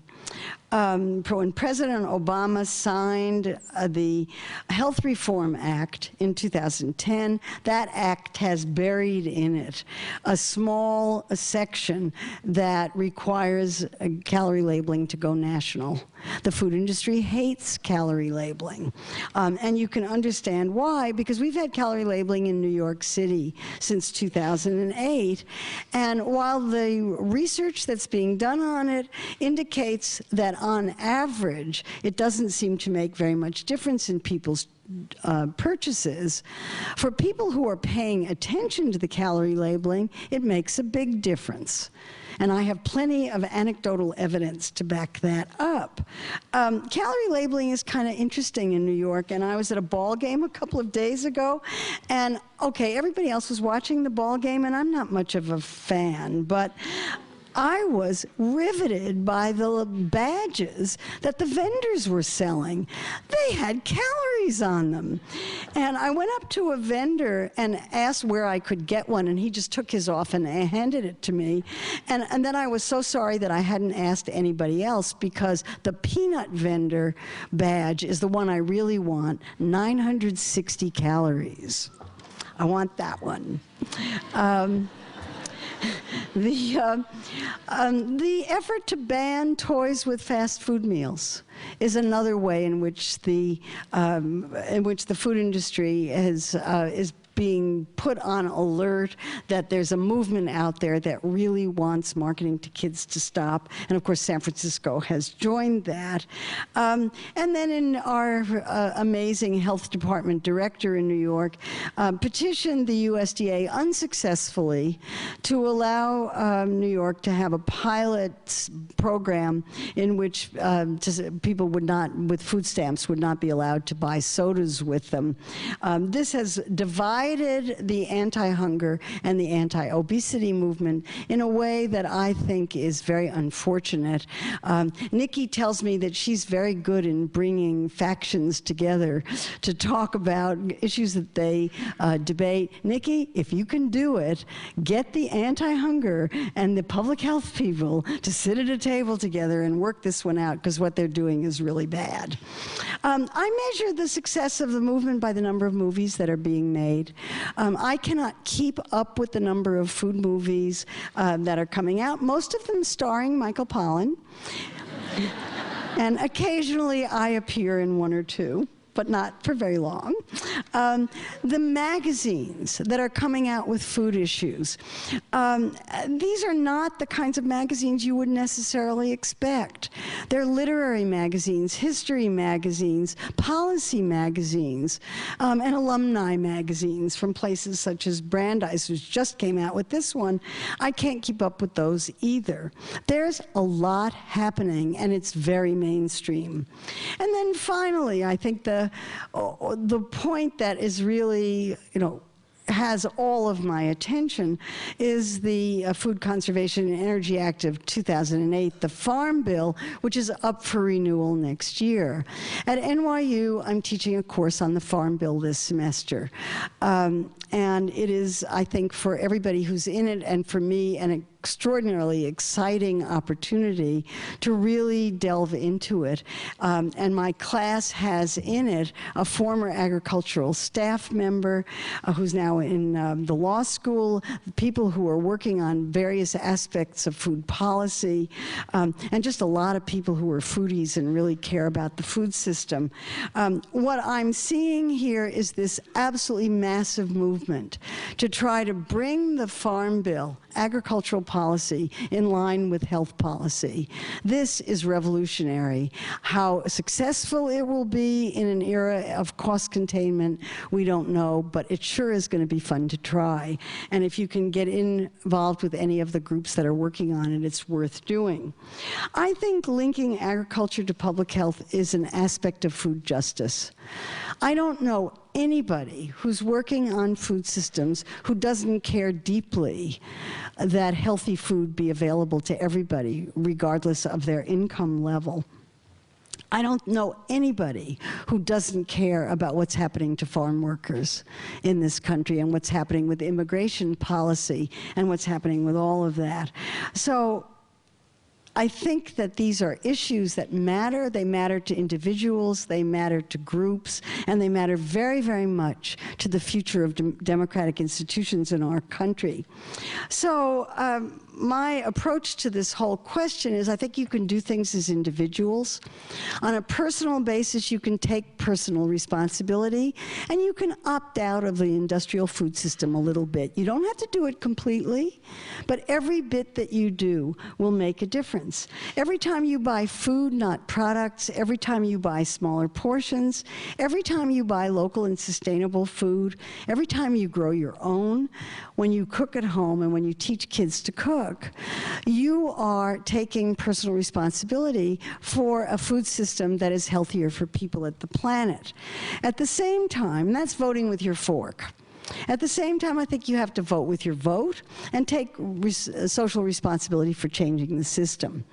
When President Obama signed the Health Reform Act in 2010, that act has buried in it a small section that requires calorie labeling to go national. The food industry hates calorie labeling. And you can understand why, because we've had calorie labeling in New York City since 2008. And while the research that's being done on it indicates that on average, it doesn't seem to make very much difference in people's purchases, for people who are paying attention to the calorie labeling, it makes a big difference. And I have plenty of anecdotal evidence to back that up. Calorie labeling is kind of interesting in New York, and I was at a ball game a couple of days ago, and okay, everybody else was watching the ball game, and I'm not much of a fan, but I was riveted by the badges that the vendors were selling. They had calories on them. And I went up to a vendor and asked where I could get one, and he just took his off and handed it to me. And then I was so sorry that I hadn't asked anybody else, because the peanut vendor badge is the one I really want, 960 calories. I want that one. The effort to ban toys with fast food meals is another way in which the food industry is being put on alert that there's a movement out there that really wants marketing to kids to stop. And of course, San Francisco has joined that. And then in our amazing health department director in New York petitioned the USDA unsuccessfully to allow New York to have a pilot program in which people would not, with food stamps, would not be allowed to buy sodas with them. This has divided the anti-hunger and the anti-obesity movement in a way that I think is very unfortunate. Nikki tells me that she's very good in bringing factions together to talk about issues that they debate. Nikki, if you can do it, get the anti-hunger and the public health people to sit at a table together and work this one out, because what they're doing is really bad. I measure the success of the movement by the number of movies that are being made. I cannot keep up with the number of food movies that are coming out, most of them starring Michael Pollan. And occasionally I appear in one or two, but not for very long. The magazines that are coming out with food issues. These are not the kinds of magazines you would necessarily expect. They're literary magazines, history magazines, policy magazines, and alumni magazines from places such as Brandeis, who just came out with this one. I can't keep up with those either. There's a lot happening, and it's very mainstream. And then finally, I think the point that is really, has all of my attention is the Food Conservation and Energy Act of 2008, the Farm Bill, which is up for renewal next year. At NYU, I'm teaching a course on the Farm Bill this semester. And it is, I think, for everybody who's in it and for me, an extraordinarily exciting opportunity to really delve into it. And my class has in it a former agricultural staff member who's now in the law school, people who are working on various aspects of food policy, and just a lot of people who are foodies and really care about the food system. What I'm seeing here is this absolutely massive movement to try to bring the Farm Bill, agricultural policy, in line with health policy. This is revolutionary. How successful it will be in an era of cost containment, we don't know, but it sure is going to be fun to try. And if you can get involved with any of the groups that are working on it, it's worth doing. I think linking agriculture to public health is an aspect of food justice. I don't know anybody who's working on food systems who doesn't care deeply that healthy food be available to everybody, regardless of their income level. I don't know anybody who doesn't care about what's happening to farm workers in this country and what's happening with immigration policy and what's happening with all of that. So I think that these are issues that matter. They matter to individuals, they matter to groups, and they matter very, very much to the future of democratic institutions in our country. So my approach to this whole question is I think you can do things as individuals. On a personal basis, you can take personal responsibility, and you can opt out of the industrial food system a little bit. You don't have to do it completely, but every bit that you do will make a difference. Every time you buy food, not products, every time you buy smaller portions, every time you buy local and sustainable food, every time you grow your own, when you cook at home and when you teach kids to cook, you are taking personal responsibility for a food system that is healthier for people at the planet. At the same time, that's voting with your fork. At the same time, I think you have to vote with your vote and take social responsibility for changing the system.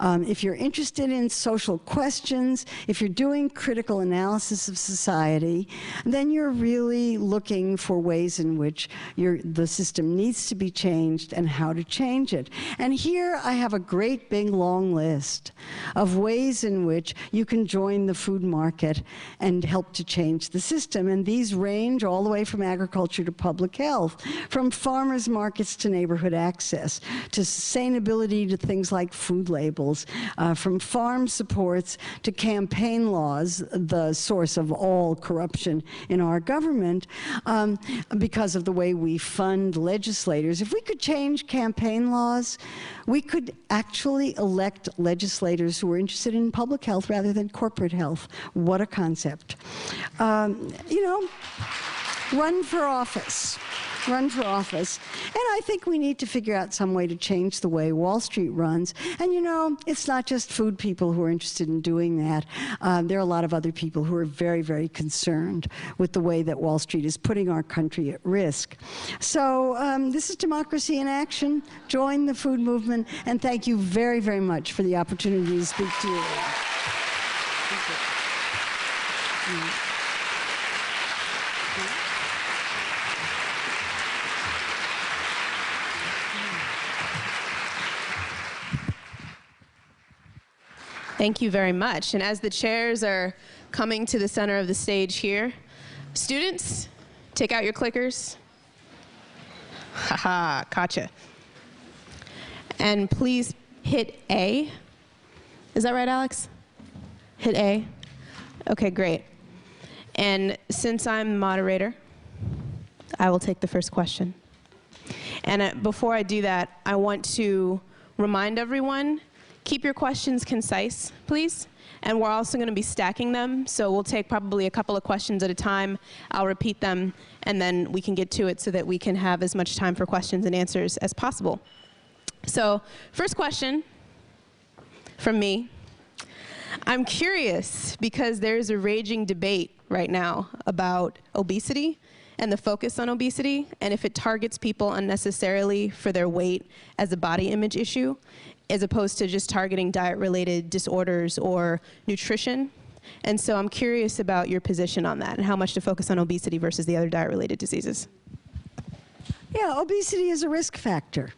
If you're interested in social questions, if you're doing critical analysis of society, then you're really looking for ways in which the system needs to be changed and how to change it. And here I have a great big long list of ways in which you can join the food market and help to change the system. And these range all the way from agriculture to public health, from farmers markets to neighborhood access, to sustainability to things like food labels, from farm supports to campaign laws, the source of all corruption in our government, because of the way we fund legislators. If we could change campaign laws, we could actually elect legislators who are interested in public health rather than corporate health. What a concept. You know, run for office. Run for office. And I think we need to figure out some way to change the way Wall Street runs. And you know, it's not just food people who are interested in doing that. There are a lot of other people who are very, very concerned with the way that Wall Street is putting our country at risk. So this is Democracy in Action. Join the food movement. And thank you very, very much for the opportunity to speak to you. Thank you. Thank you very much. And as the chairs are coming to the center of the stage here, students, take out your clickers. Haha, gotcha. And please hit A. Is that right, Alex? Hit A. Okay, great. And since I'm moderator, I will take the first question. And before I do that, I want to remind everyone, keep your questions concise, please. And we're also going to be stacking them, so we'll take probably a couple of questions at a time. I'll repeat them, and then we can get to it so that we can have as much time for questions and answers as possible. So, first question from me. I'm curious, because there's a raging debate right now about obesity and the focus on obesity, and if it targets people unnecessarily for their weight as a body image issue, as opposed to just targeting diet-related disorders or nutrition. And so I'm curious about your position on that and how much to focus on obesity versus the other diet-related diseases. Yeah, obesity is a risk factor.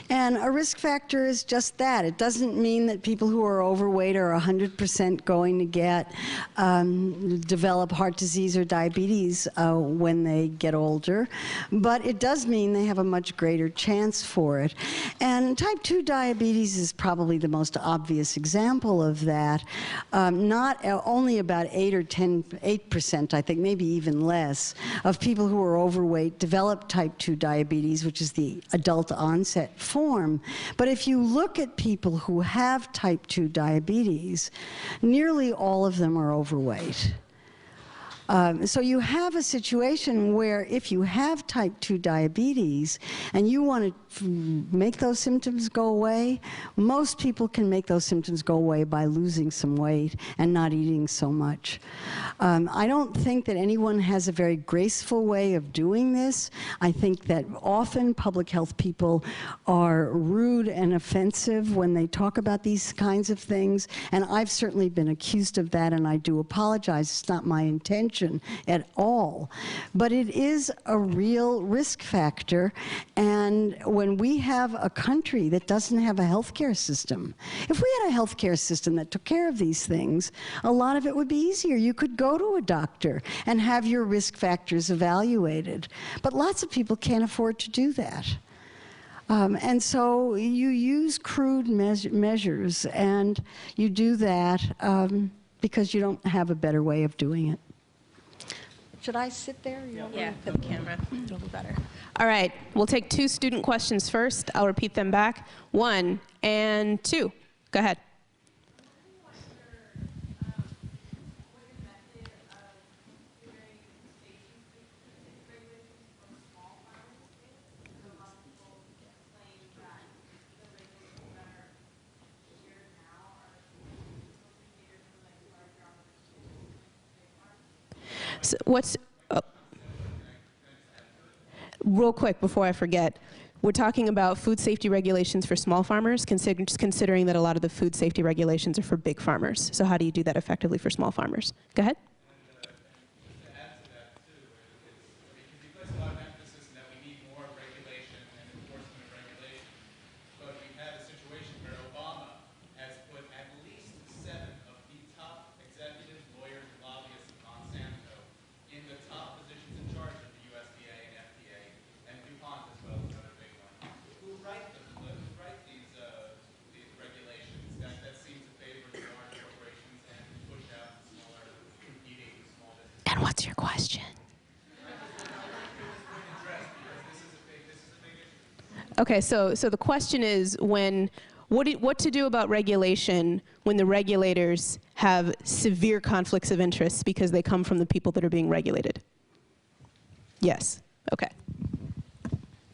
And a risk factor is just that. It doesn't mean that people who are overweight are 100% going to develop heart disease or diabetes when they get older, but it does mean they have a much greater chance for it. And type 2 diabetes is probably the most obvious example of that. Not only about 8%, I think, maybe even less, of people who are overweight develop type 2 diabetes, which is the adult onset form. But if you look at people who have type 2 diabetes, nearly all of them are overweight. So you have a situation where if you have type 2 diabetes and you want to make those symptoms go away, most people can make those symptoms go away by losing some weight and not eating so much. I don't think that anyone has a very graceful way of doing this. I think that often public health people are rude and offensive when they talk about these kinds of things, and I've certainly been accused of that, and I do apologize. It's not my intention at all. But it is a real risk factor, and when we have a country that doesn't have a healthcare system, if we had a healthcare system that took care of these things, a lot of it would be easier. You could go to a doctor and have your risk factors evaluated. But lots of people can't afford to do that. And so you use crude measures, and you do that because you don't have a better way of doing it. Should I sit there? Yeah, for the camera. It'll be better. All right, we'll take 2 student questions first. I'll repeat them back. 1 and 2. Go ahead. So real quick before I forget, we're talking about food safety regulations for small farmers, considering that a lot of the food safety regulations are for big farmers. So how do you do that effectively for small farmers? Go ahead. What's your question? Okay, so the question is what to do about regulation when the regulators have severe conflicts of interest because they come from the people that are being regulated? Yes. Okay.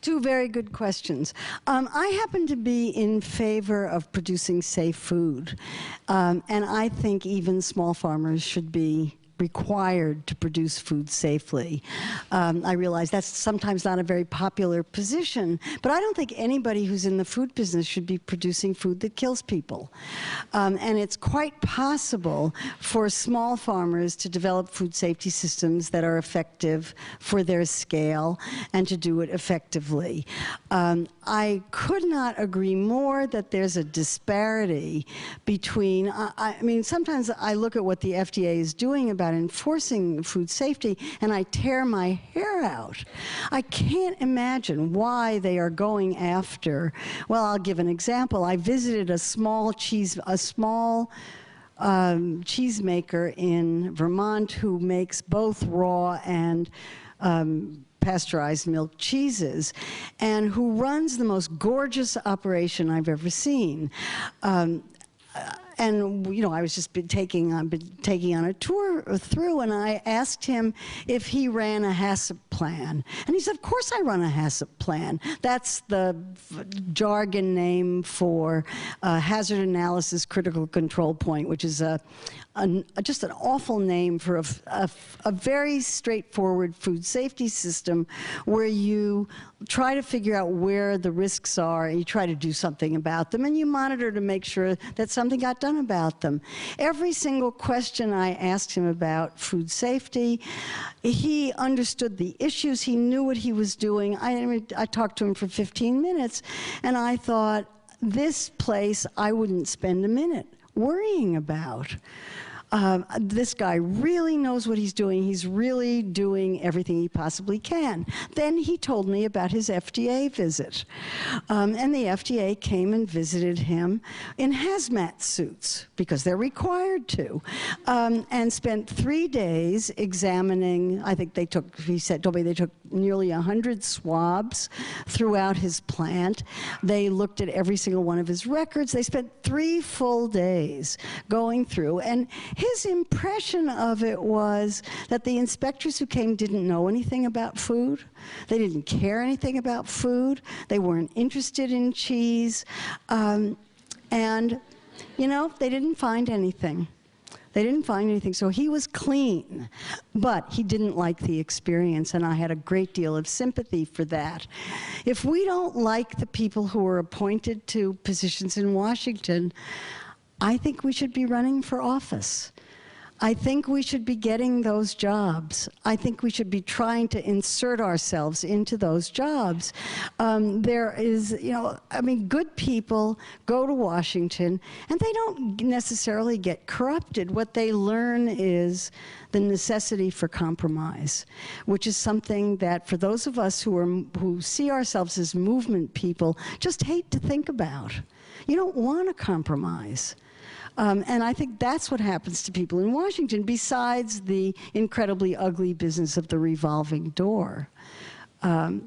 2 very good questions. I happen to be in favor of producing safe food, and I think even small farmers should be required to produce food safely. I realize that's sometimes not a very popular position, but I don't think anybody who's in the food business should be producing food that kills people. And it's quite possible for small farmers to develop food safety systems that are effective for their scale and to do it effectively. I could not agree more that there's a disparity between, I mean, sometimes I look at what the FDA is doing about enforcing food safety, and I tear my hair out. I can't imagine why they are going after, well, I'll give an example. I visited a small cheesemaker in Vermont who makes both raw and pasteurized milk cheeses, and who runs the most gorgeous operation I've ever seen. And you know, I was just taking on a tour through, and I asked him if he ran a HACCP plan, and he said, "Of course I run a HACCP plan. That's the jargon name for hazard analysis critical control point, which is just an awful name for a very straightforward food safety system where you try to figure out where the risks are, and you try to do something about them, and you monitor to make sure that something got done about them." Every single question I asked him about food safety, he understood the issues. He knew what he was doing. I talked to him for 15 minutes, and I thought, this place I wouldn't spend a minute worrying about. This guy really knows what he's doing. He's really doing everything he possibly can. Then he told me about his FDA visit. And the FDA came and visited him in hazmat suits, because they're required to, and spent 3 days examining. I think they took, told me they took nearly 100 swabs throughout his plant. They looked at every single one of his records. They spent 3 full days going through, and his impression of it was that the inspectors who came didn't know anything about food. They didn't care anything about food. They weren't interested in cheese. And, you know, they didn't find anything. They didn't find anything, so he was clean, but he didn't like the experience, and I had a great deal of sympathy for that. If we don't like the people who are appointed to positions in Washington, I think we should be running for office. I think we should be getting those jobs. I think we should be trying to insert ourselves into those jobs. There is, you know, I mean, good people go to Washington and they don't necessarily get corrupted. What they learn is the necessity for compromise, which is something that for those of us who see ourselves as movement people just hate to think about. You don't want to compromise. And I think that's what happens to people in Washington, besides the incredibly ugly business of the revolving door. You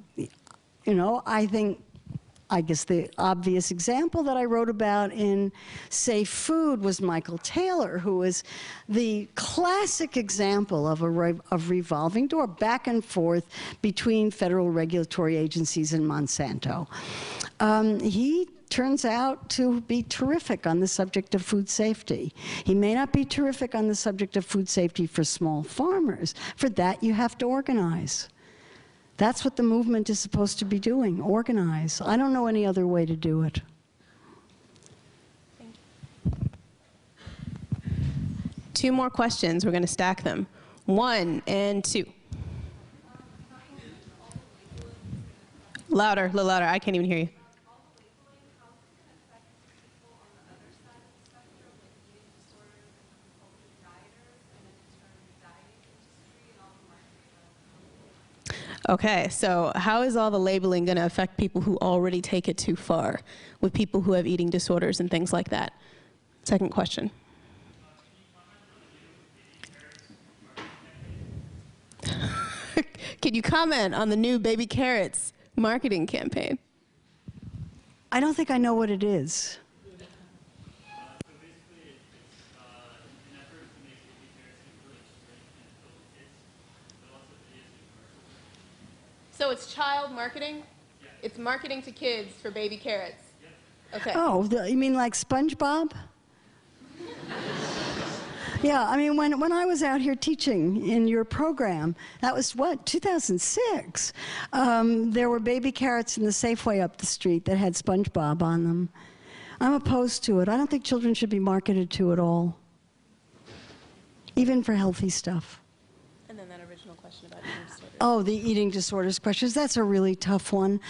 know, I guess the obvious example that I wrote about in Safe Food was Michael Taylor, who is the classic example of revolving door, back and forth between federal regulatory agencies and Monsanto. He turns out to be terrific on the subject of food safety. He may not be terrific on the subject of food safety for small farmers. For that, you have to organize. That's what the movement is supposed to be doing, organize. I don't know any other way to do it. Thank you. 2 more questions. We're going to stack them. 1 and 2. Louder, a little louder. I can't even hear you. Okay, so how is all the labeling going to affect people who already take it too far, with people who have eating disorders and things like that? Second question. Can you comment on the new Baby Carrots marketing campaign? I don't think I know what it is. So it's child marketing? Yeah. It's marketing to kids for baby carrots? Yeah. Okay. Oh, you mean like SpongeBob? Yeah, I mean, when I was out here teaching in your program, that was, what, 2006? There were baby carrots in the Safeway up the street that had SpongeBob on them. I'm opposed to it. I don't think children should be marketed to at all, even for healthy stuff. And then that original question about eating disorders. Oh, the eating disorders questions. That's a really tough one.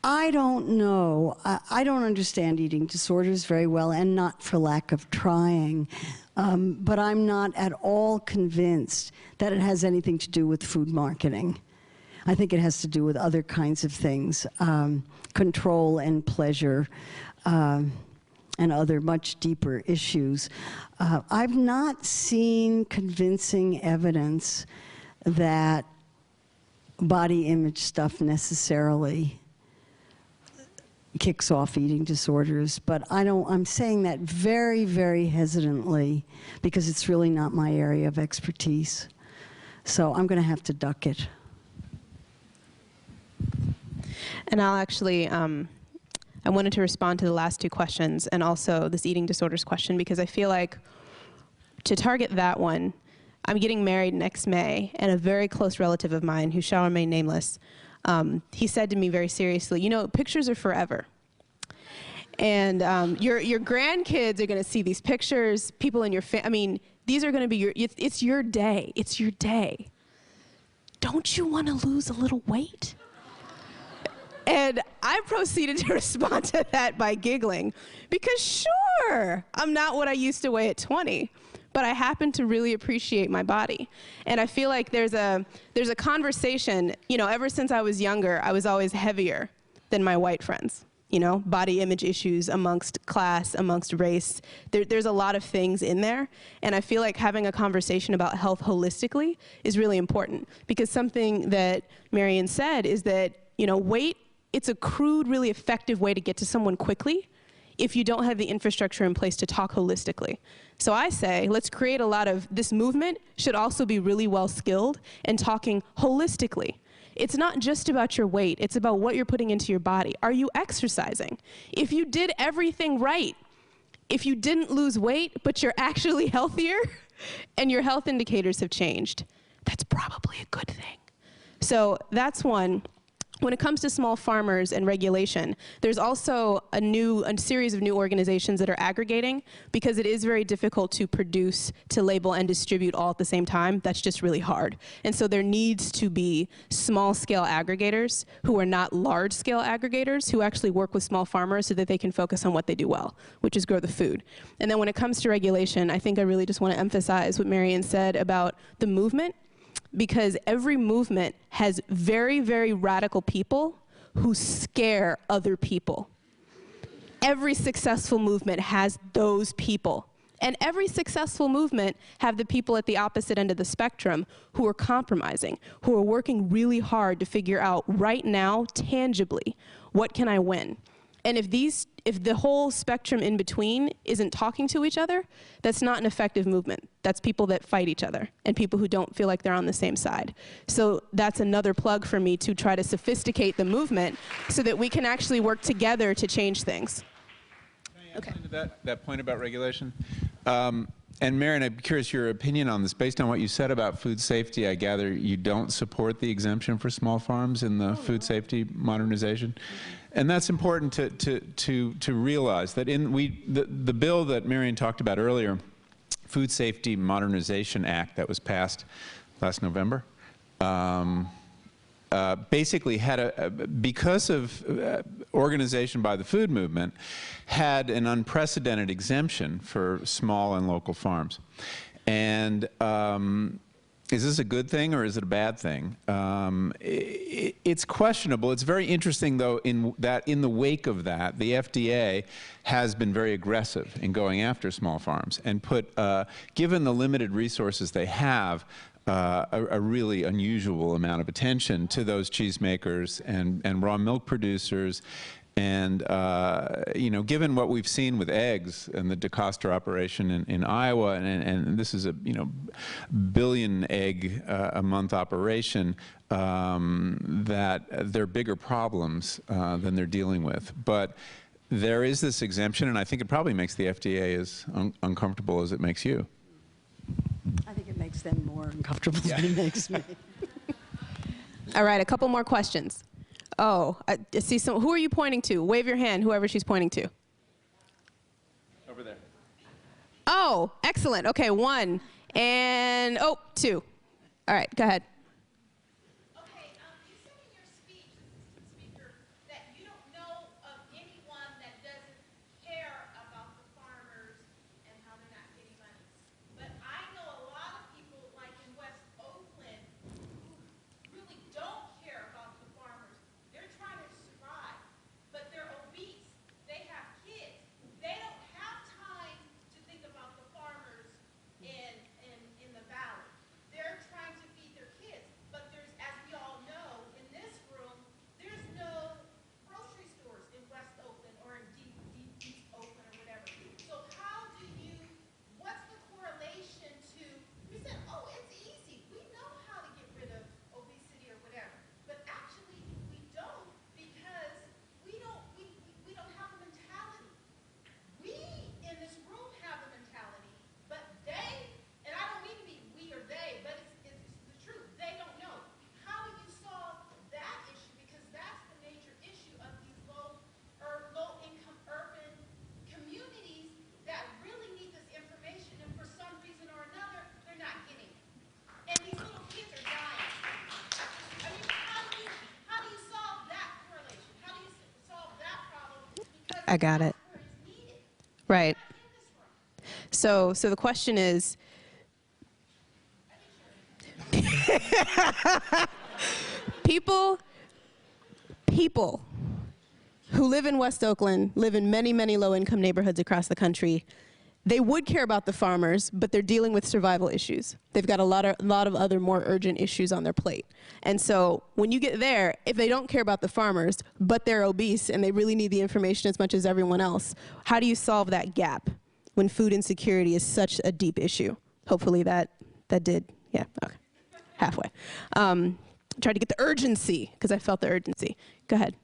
I don't know. I don't understand eating disorders very well, and not for lack of trying. But I'm not at all convinced that it has anything to do with food marketing. I think it has to do with other kinds of things, control and pleasure, and other much deeper issues. I've not seen convincing evidence that body image stuff necessarily kicks off eating disorders, but I'm saying that very, very hesitantly, because it's really not my area of expertise. So I'm going to have to duck it. And I'll actually, I wanted to respond to the last 2 questions and also this eating disorders question, because I feel like to target that one, I'm getting married next May, and a very close relative of mine, who shall remain nameless, he said to me very seriously, you know, pictures are forever. And your grandkids are going to see these pictures, people in your family, I mean, these are going to be it's your day. It's your day. don't you want to lose a little weight? And I proceeded to respond to that by giggling, because sure, I'm not what I used to weigh at 20, but I happen to really appreciate my body. And I feel like there's a conversation, you know, ever since I was younger, I was always heavier than my white friends. You know, body image issues amongst class, amongst race. There's a lot of things in there. And I feel like having a conversation about health holistically is really important, because something that Marion said is that, you know, weight, it's a crude, really effective way to get to someone quickly if you don't have the infrastructure in place to talk holistically. So I say, let's create a lot of, this movement should also be really well skilled in talking holistically. It's not just about your weight, it's about what you're putting into your body. Are you exercising? If you did everything right, if you didn't lose weight, but you're actually healthier and your health indicators have changed, that's probably a good thing. So that's one. When it comes to small farmers and regulation, there's also a series of new organizations that are aggregating, because it is very difficult to produce, to label, and distribute all at the same time. That's just really hard. And so there needs to be small-scale aggregators who are not large-scale aggregators, who actually work with small farmers so that they can focus on what they do well, which is grow the food. And then when it comes to regulation, I think I really just want to emphasize what Marion said about the movement, because every movement has very, very radical people who scare other people. Every successful movement has those people. And every successful movement have the people at the opposite end of the spectrum who are compromising, who are working really hard to figure out right now, tangibly, what can I win? And if the whole spectrum in between isn't talking to each other, that's not an effective movement. That's people that fight each other and people who don't feel like they're on the same side. So that's another plug for me to try to sophisticate the movement so that we can actually work together to change things. Okay. That point about regulation. And Marion, I'm curious your opinion on this. Based on what you said about food safety, I gather you don't support the exemption for small farms in the food safety modernization. And that's important to realize that in the bill that Marion talked about earlier, Food Safety Modernization Act that was passed last November, basically had because of organization by the food movement, had an unprecedented exemption for small and local farms. And is this a good thing or is it a bad thing? It's questionable. It's very interesting, though, in the wake of that, the FDA has been very aggressive in going after small farms and put, given the limited resources they have, a really unusual amount of attention to those cheesemakers and raw milk producers. And, you know, given what we've seen with eggs and the DeCoster operation in Iowa, and this is a, you know, billion egg a month operation, that there are bigger problems than they're dealing with. But there is this exemption, and I think it probably makes the FDA as uncomfortable as it makes you. I think it makes them more uncomfortable than it makes me. All right, a couple more questions. Oh, I see some. Who are you pointing to? Wave your hand, whoever she's pointing to. Over there. Oh, excellent. Okay, one. And, oh, two. All right, go ahead. Okay, you said in your speech, Assistant Speaker, that you don't know of anyone that doesn't care about the farmers and how they're not getting money. But I know a lot of people, like in West Oakland, who really don't care about the farmers. They're trying to survive, but they're obese. They have kids. They don't have time to think about the farmers in the valley. They're trying to feed their kids. I got it. Right. So the question is, people who live in West Oakland, live in many, many low-income neighborhoods across the country, they would care about the farmers, but they're dealing with survival issues. They've got a lot of other more urgent issues on their plate. And so when you get there, if they don't care about the farmers, but they're obese and they really need the information as much as everyone else, how do you solve that gap when food insecurity is such a deep issue? Hopefully that did, yeah, okay, halfway. Tried to get the urgency, because I felt the urgency. Go ahead.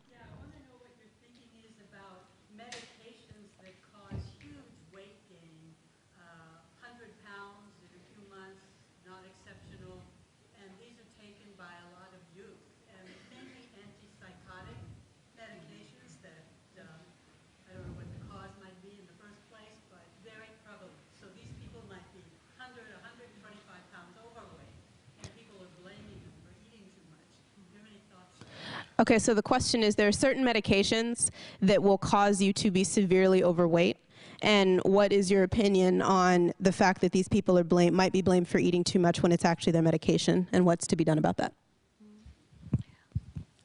Okay, so the question is, there are certain medications that will cause you to be severely overweight, and what is your opinion on the fact that these people are might be blamed for eating too much when it's actually their medication, and what's to be done about that?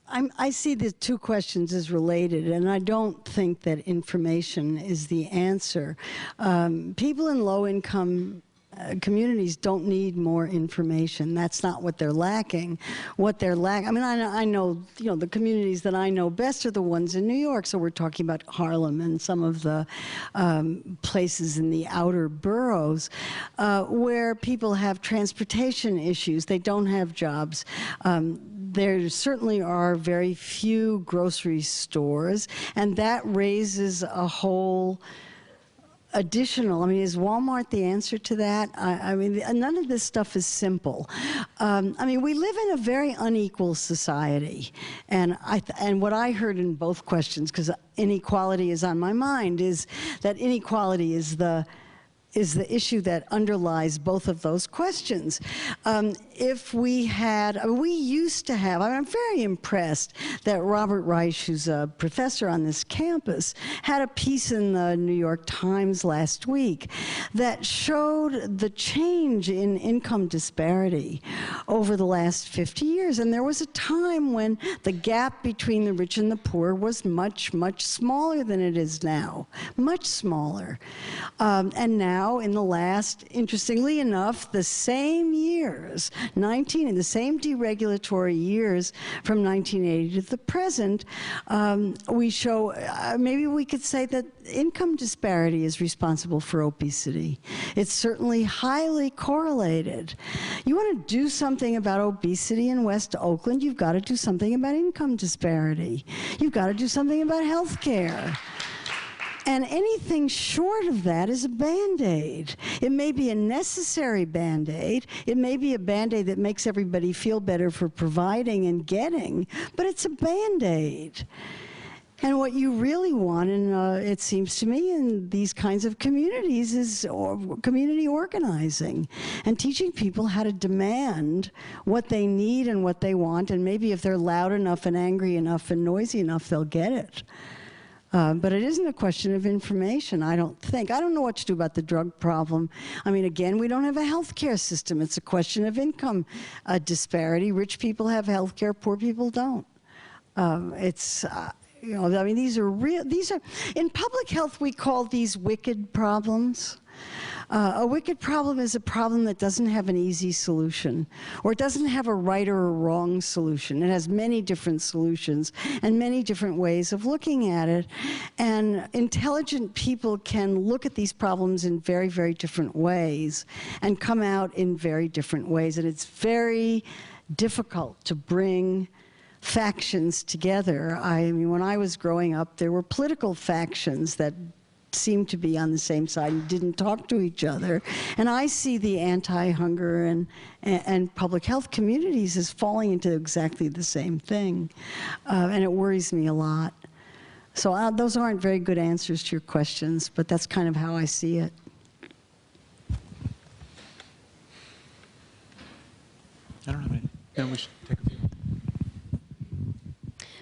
I see the two questions as related, and I don't think that information is the answer. People in low-income communities don't need more information. That's not what they're lacking. What they're lacking, I mean, I know, the communities that I know best are the ones in New York. So we're talking about Harlem and some of the places in the outer boroughs where people have transportation issues. They don't have jobs. There certainly are very few grocery stores, and that raises a whole additional, I mean, is Walmart the answer to that? I mean, none of this stuff is simple. I mean, we live in a very unequal society. And what I heard in both questions, because inequality is on my mind, is that inequality is the issue that underlies both of those questions. If we had, we used to have, I'm very impressed that Robert Reich, who's a professor on this campus, had a piece in the New York Times last week that showed the change in income disparity over the last 50 years. And there was a time when the gap between the rich and the poor was much, much smaller than it is now, much smaller. And now, in the last, interestingly enough, the same years, in the same deregulatory years from 1980 to the present, we show, maybe we could say that income disparity is responsible for obesity. It's certainly highly correlated. You want to do something about obesity in West Oakland, you've got to do something about income disparity. You've got to do something about health care. And anything short of that is a Band-Aid. It may be a necessary Band-Aid. It may be a Band-Aid that makes everybody feel better for providing and getting, but it's a Band-Aid. And what you really want, and it seems to me, in these kinds of communities is community organizing and teaching people how to demand what they need and what they want, and maybe if they're loud enough and angry enough and noisy enough, they'll get it. But it isn't a question of information, I don't think. I don't know what to do about the drug problem. I mean, again, we don't have a health care system. It's a question of income disparity. Rich people have health care, poor people don't. You know, I mean, these are, in public health, we call these wicked problems. A wicked problem is a problem that doesn't have an easy solution, or it doesn't have a right or a wrong solution. It has many different solutions and many different ways of looking at it. And intelligent people can look at these problems in very, very different ways and come out in very different ways. And it's very difficult to bring factions together. I mean, when I was growing up, there were political factions that seemed to be on the same side and didn't talk to each other. And I see the anti-hunger and public health communities as falling into exactly the same thing. And it worries me a lot. So those aren't very good answers to your questions, but that's kind of how I see it. I don't have any. No, we should take a few.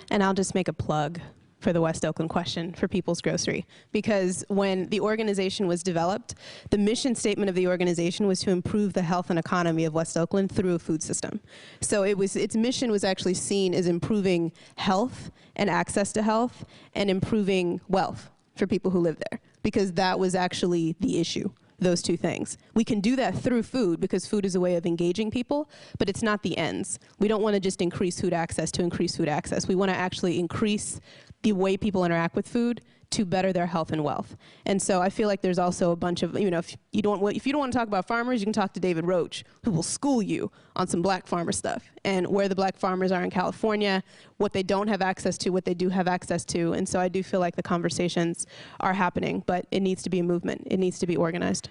And I'll just make a plug for the West Oakland question for People's Grocery, because when the organization was developed, the mission statement of the organization was to improve the health and economy of West Oakland through a food system. So its mission was actually seen as improving health and access to health and improving wealth for people who live there, because that was actually the issue. Those two things. We can do that through food because food is a way of engaging people, but it's not the ends. We don't want to just increase food access to increase food access. We want to actually increase the way people interact with food to better their health and wealth. And so I feel like there's also a bunch of, if you don't want to talk about farmers, you can talk to David Roach, who will school you on some black farmer stuff and where the black farmers are in California, what they don't have access to, what they do have access to. And so I do feel like the conversations are happening, but it needs to be a movement. It needs to be organized.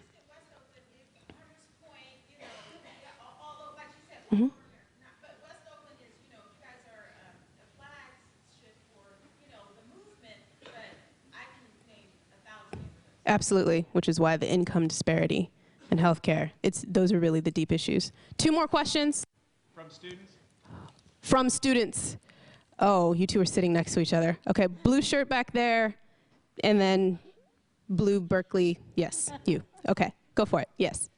Mm-hmm. But West Oakland is, you guys are a flagship for, the movement, but I can name 1,000 neighborhoods. Absolutely, which is why the income disparity and healthcare, those are really the deep issues. 2 more questions. From students? From students. Oh, you two are sitting next to each other. Okay, blue shirt back there, and then blue Berkeley. Yes, you. Okay, go for it. Yes.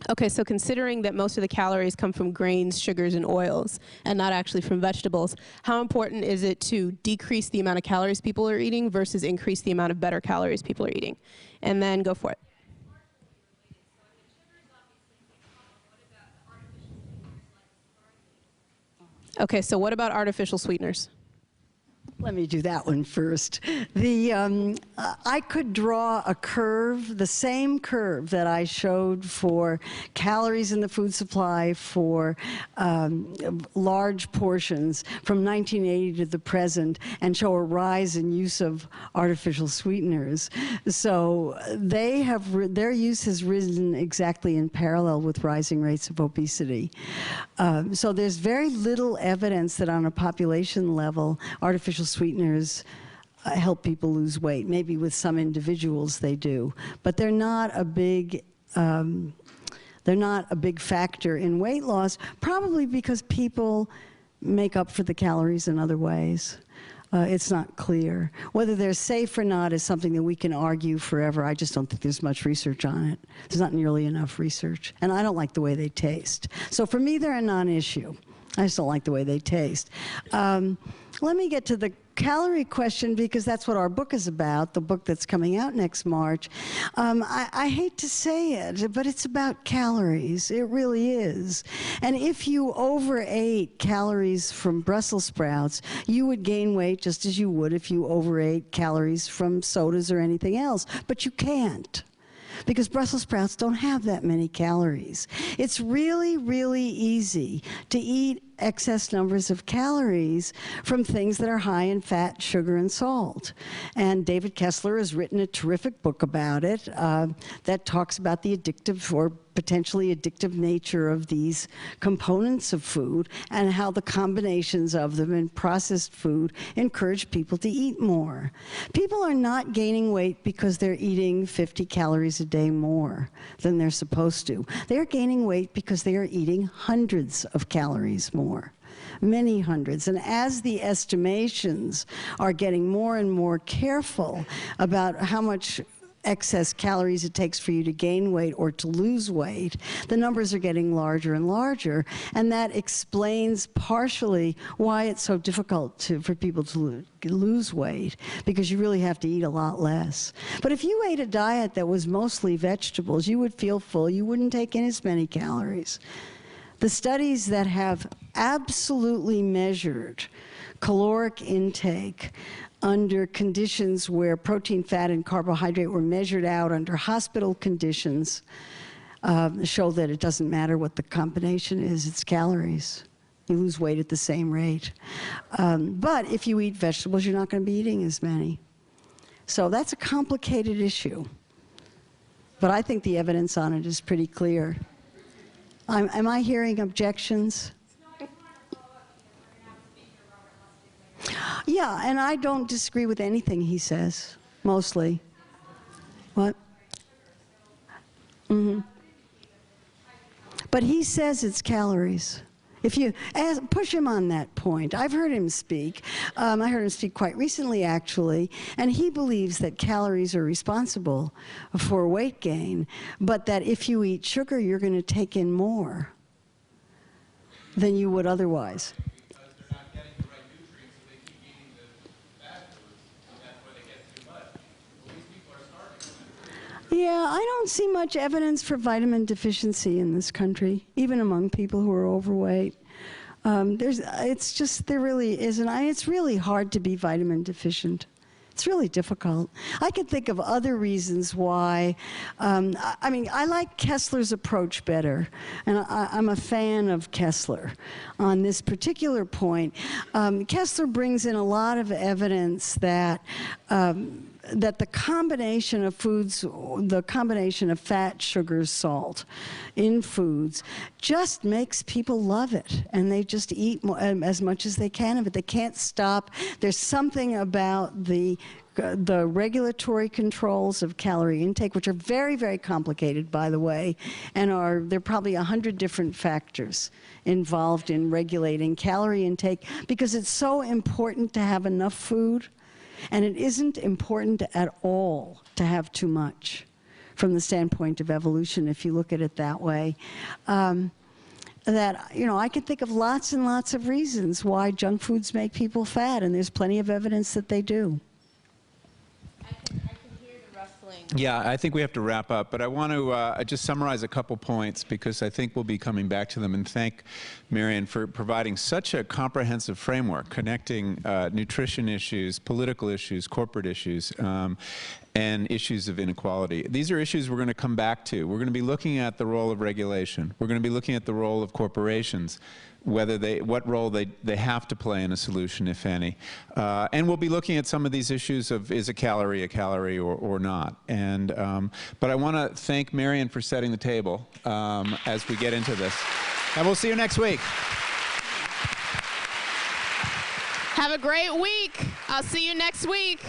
Okay, so considering that most of the calories come from grains, sugars, and oils, and not actually from vegetables, how important is it to decrease the amount of calories people are eating versus increase the amount of better calories people are eating? And then go for it. Okay, so what about artificial sweeteners? Let me do that one first. I could draw a curve, the same curve that I showed for calories in the food supply for large portions from 1980 to the present, and show a rise in use of artificial sweeteners. So their use has risen exactly in parallel with rising rates of obesity. So there's very little evidence that on a population level, artificial sweeteners help people lose weight. Maybe with some individuals they do, but they're not a big factor in weight loss, probably because people make up for the calories in other ways. It's not clear. Whether they're safe or not is something that we can argue forever. I just don't think there's much research on it. There's not nearly enough research. And I don't like the way they taste. So for me, they're a non-issue. I just don't like the way they taste. Let me get to the calorie question, because that's what our book is about, the book that's coming out next March. I hate to say it, but it's about calories. It really is. And if you overate calories from Brussels sprouts, you would gain weight just as you would if you overate calories from sodas or anything else. But you can't, because Brussels sprouts don't have that many calories. It's really, really easy to eat excess numbers of calories from things that are high in fat, sugar, and salt. And David Kessler has written a terrific book about it that talks about the addictive or potentially addictive nature of these components of food and how the combinations of them in processed food encourage people to eat more. People are not gaining weight because they're eating 50 calories a day more than they're supposed to. They're gaining weight because they are eating hundreds of calories more. Many hundreds. And as the estimations are getting more and more careful about how much excess calories it takes for you to gain weight or to lose weight, the numbers are getting larger and larger. And that explains partially why it's so difficult for people to lose weight, because you really have to eat a lot less. But if you ate a diet that was mostly vegetables, you would feel full. You wouldn't take in as many calories. The studies that have absolutely measured caloric intake under conditions where protein, fat, and carbohydrate were measured out under hospital conditions show that it doesn't matter what the combination is, it's calories. You lose weight at the same rate. But if you eat vegetables, you're not going to be eating as many. So that's a complicated issue. But I think the evidence on it is pretty clear. Am I hearing objections? Yeah, and I don't disagree with anything he says, mostly. What? Mm-hmm. But he says it's calories. If you push him on that point, I've heard him speak. I heard him speak quite recently, actually, and he believes that calories are responsible for weight gain, but that if you eat sugar, you're going to take in more than you would otherwise. Because they're not getting the right nutrients, so they keep eating the bad foods, and that's why they get too much. Well, these people are starving. Yeah, I don't see much evidence for vitamin deficiency in this country, even among people who are overweight. There really isn't. It's really hard to be vitamin deficient. It's really difficult. I could think of other reasons why. I like Kessler's approach better, and I'm a fan of Kessler on this particular point. Kessler brings in a lot of evidence that the combination of foods, the combination of fat, sugar, salt in foods just makes people love it, and they just eat as much as they can of it. They can't stop. There's something about the regulatory controls of calorie intake, which are very, very complicated, by the way, and there are probably 100 different factors involved in regulating calorie intake, because it's so important to have enough food. And it isn't important at all to have too much from the standpoint of evolution, if you look at it that way. I can think of lots and lots of reasons why junk foods make people fat, and there's plenty of evidence that they do. I can hear the rustling. Yeah, I think we have to wrap up, but I want to just summarize a couple points, because I think we'll be coming back to them, and thank Marion for providing such a comprehensive framework connecting nutrition issues, political issues, corporate issues, and issues of inequality. These are issues we're going to come back to. We're going to be looking at the role of regulation. We're going to be looking at the role of corporations, what role they have to play in a solution, if any. And we'll be looking at some of these issues of, is a calorie or not. And, but I want to thank Marion for setting the table as we get into this. And we'll see you next week. Have a great week. I'll see you next week.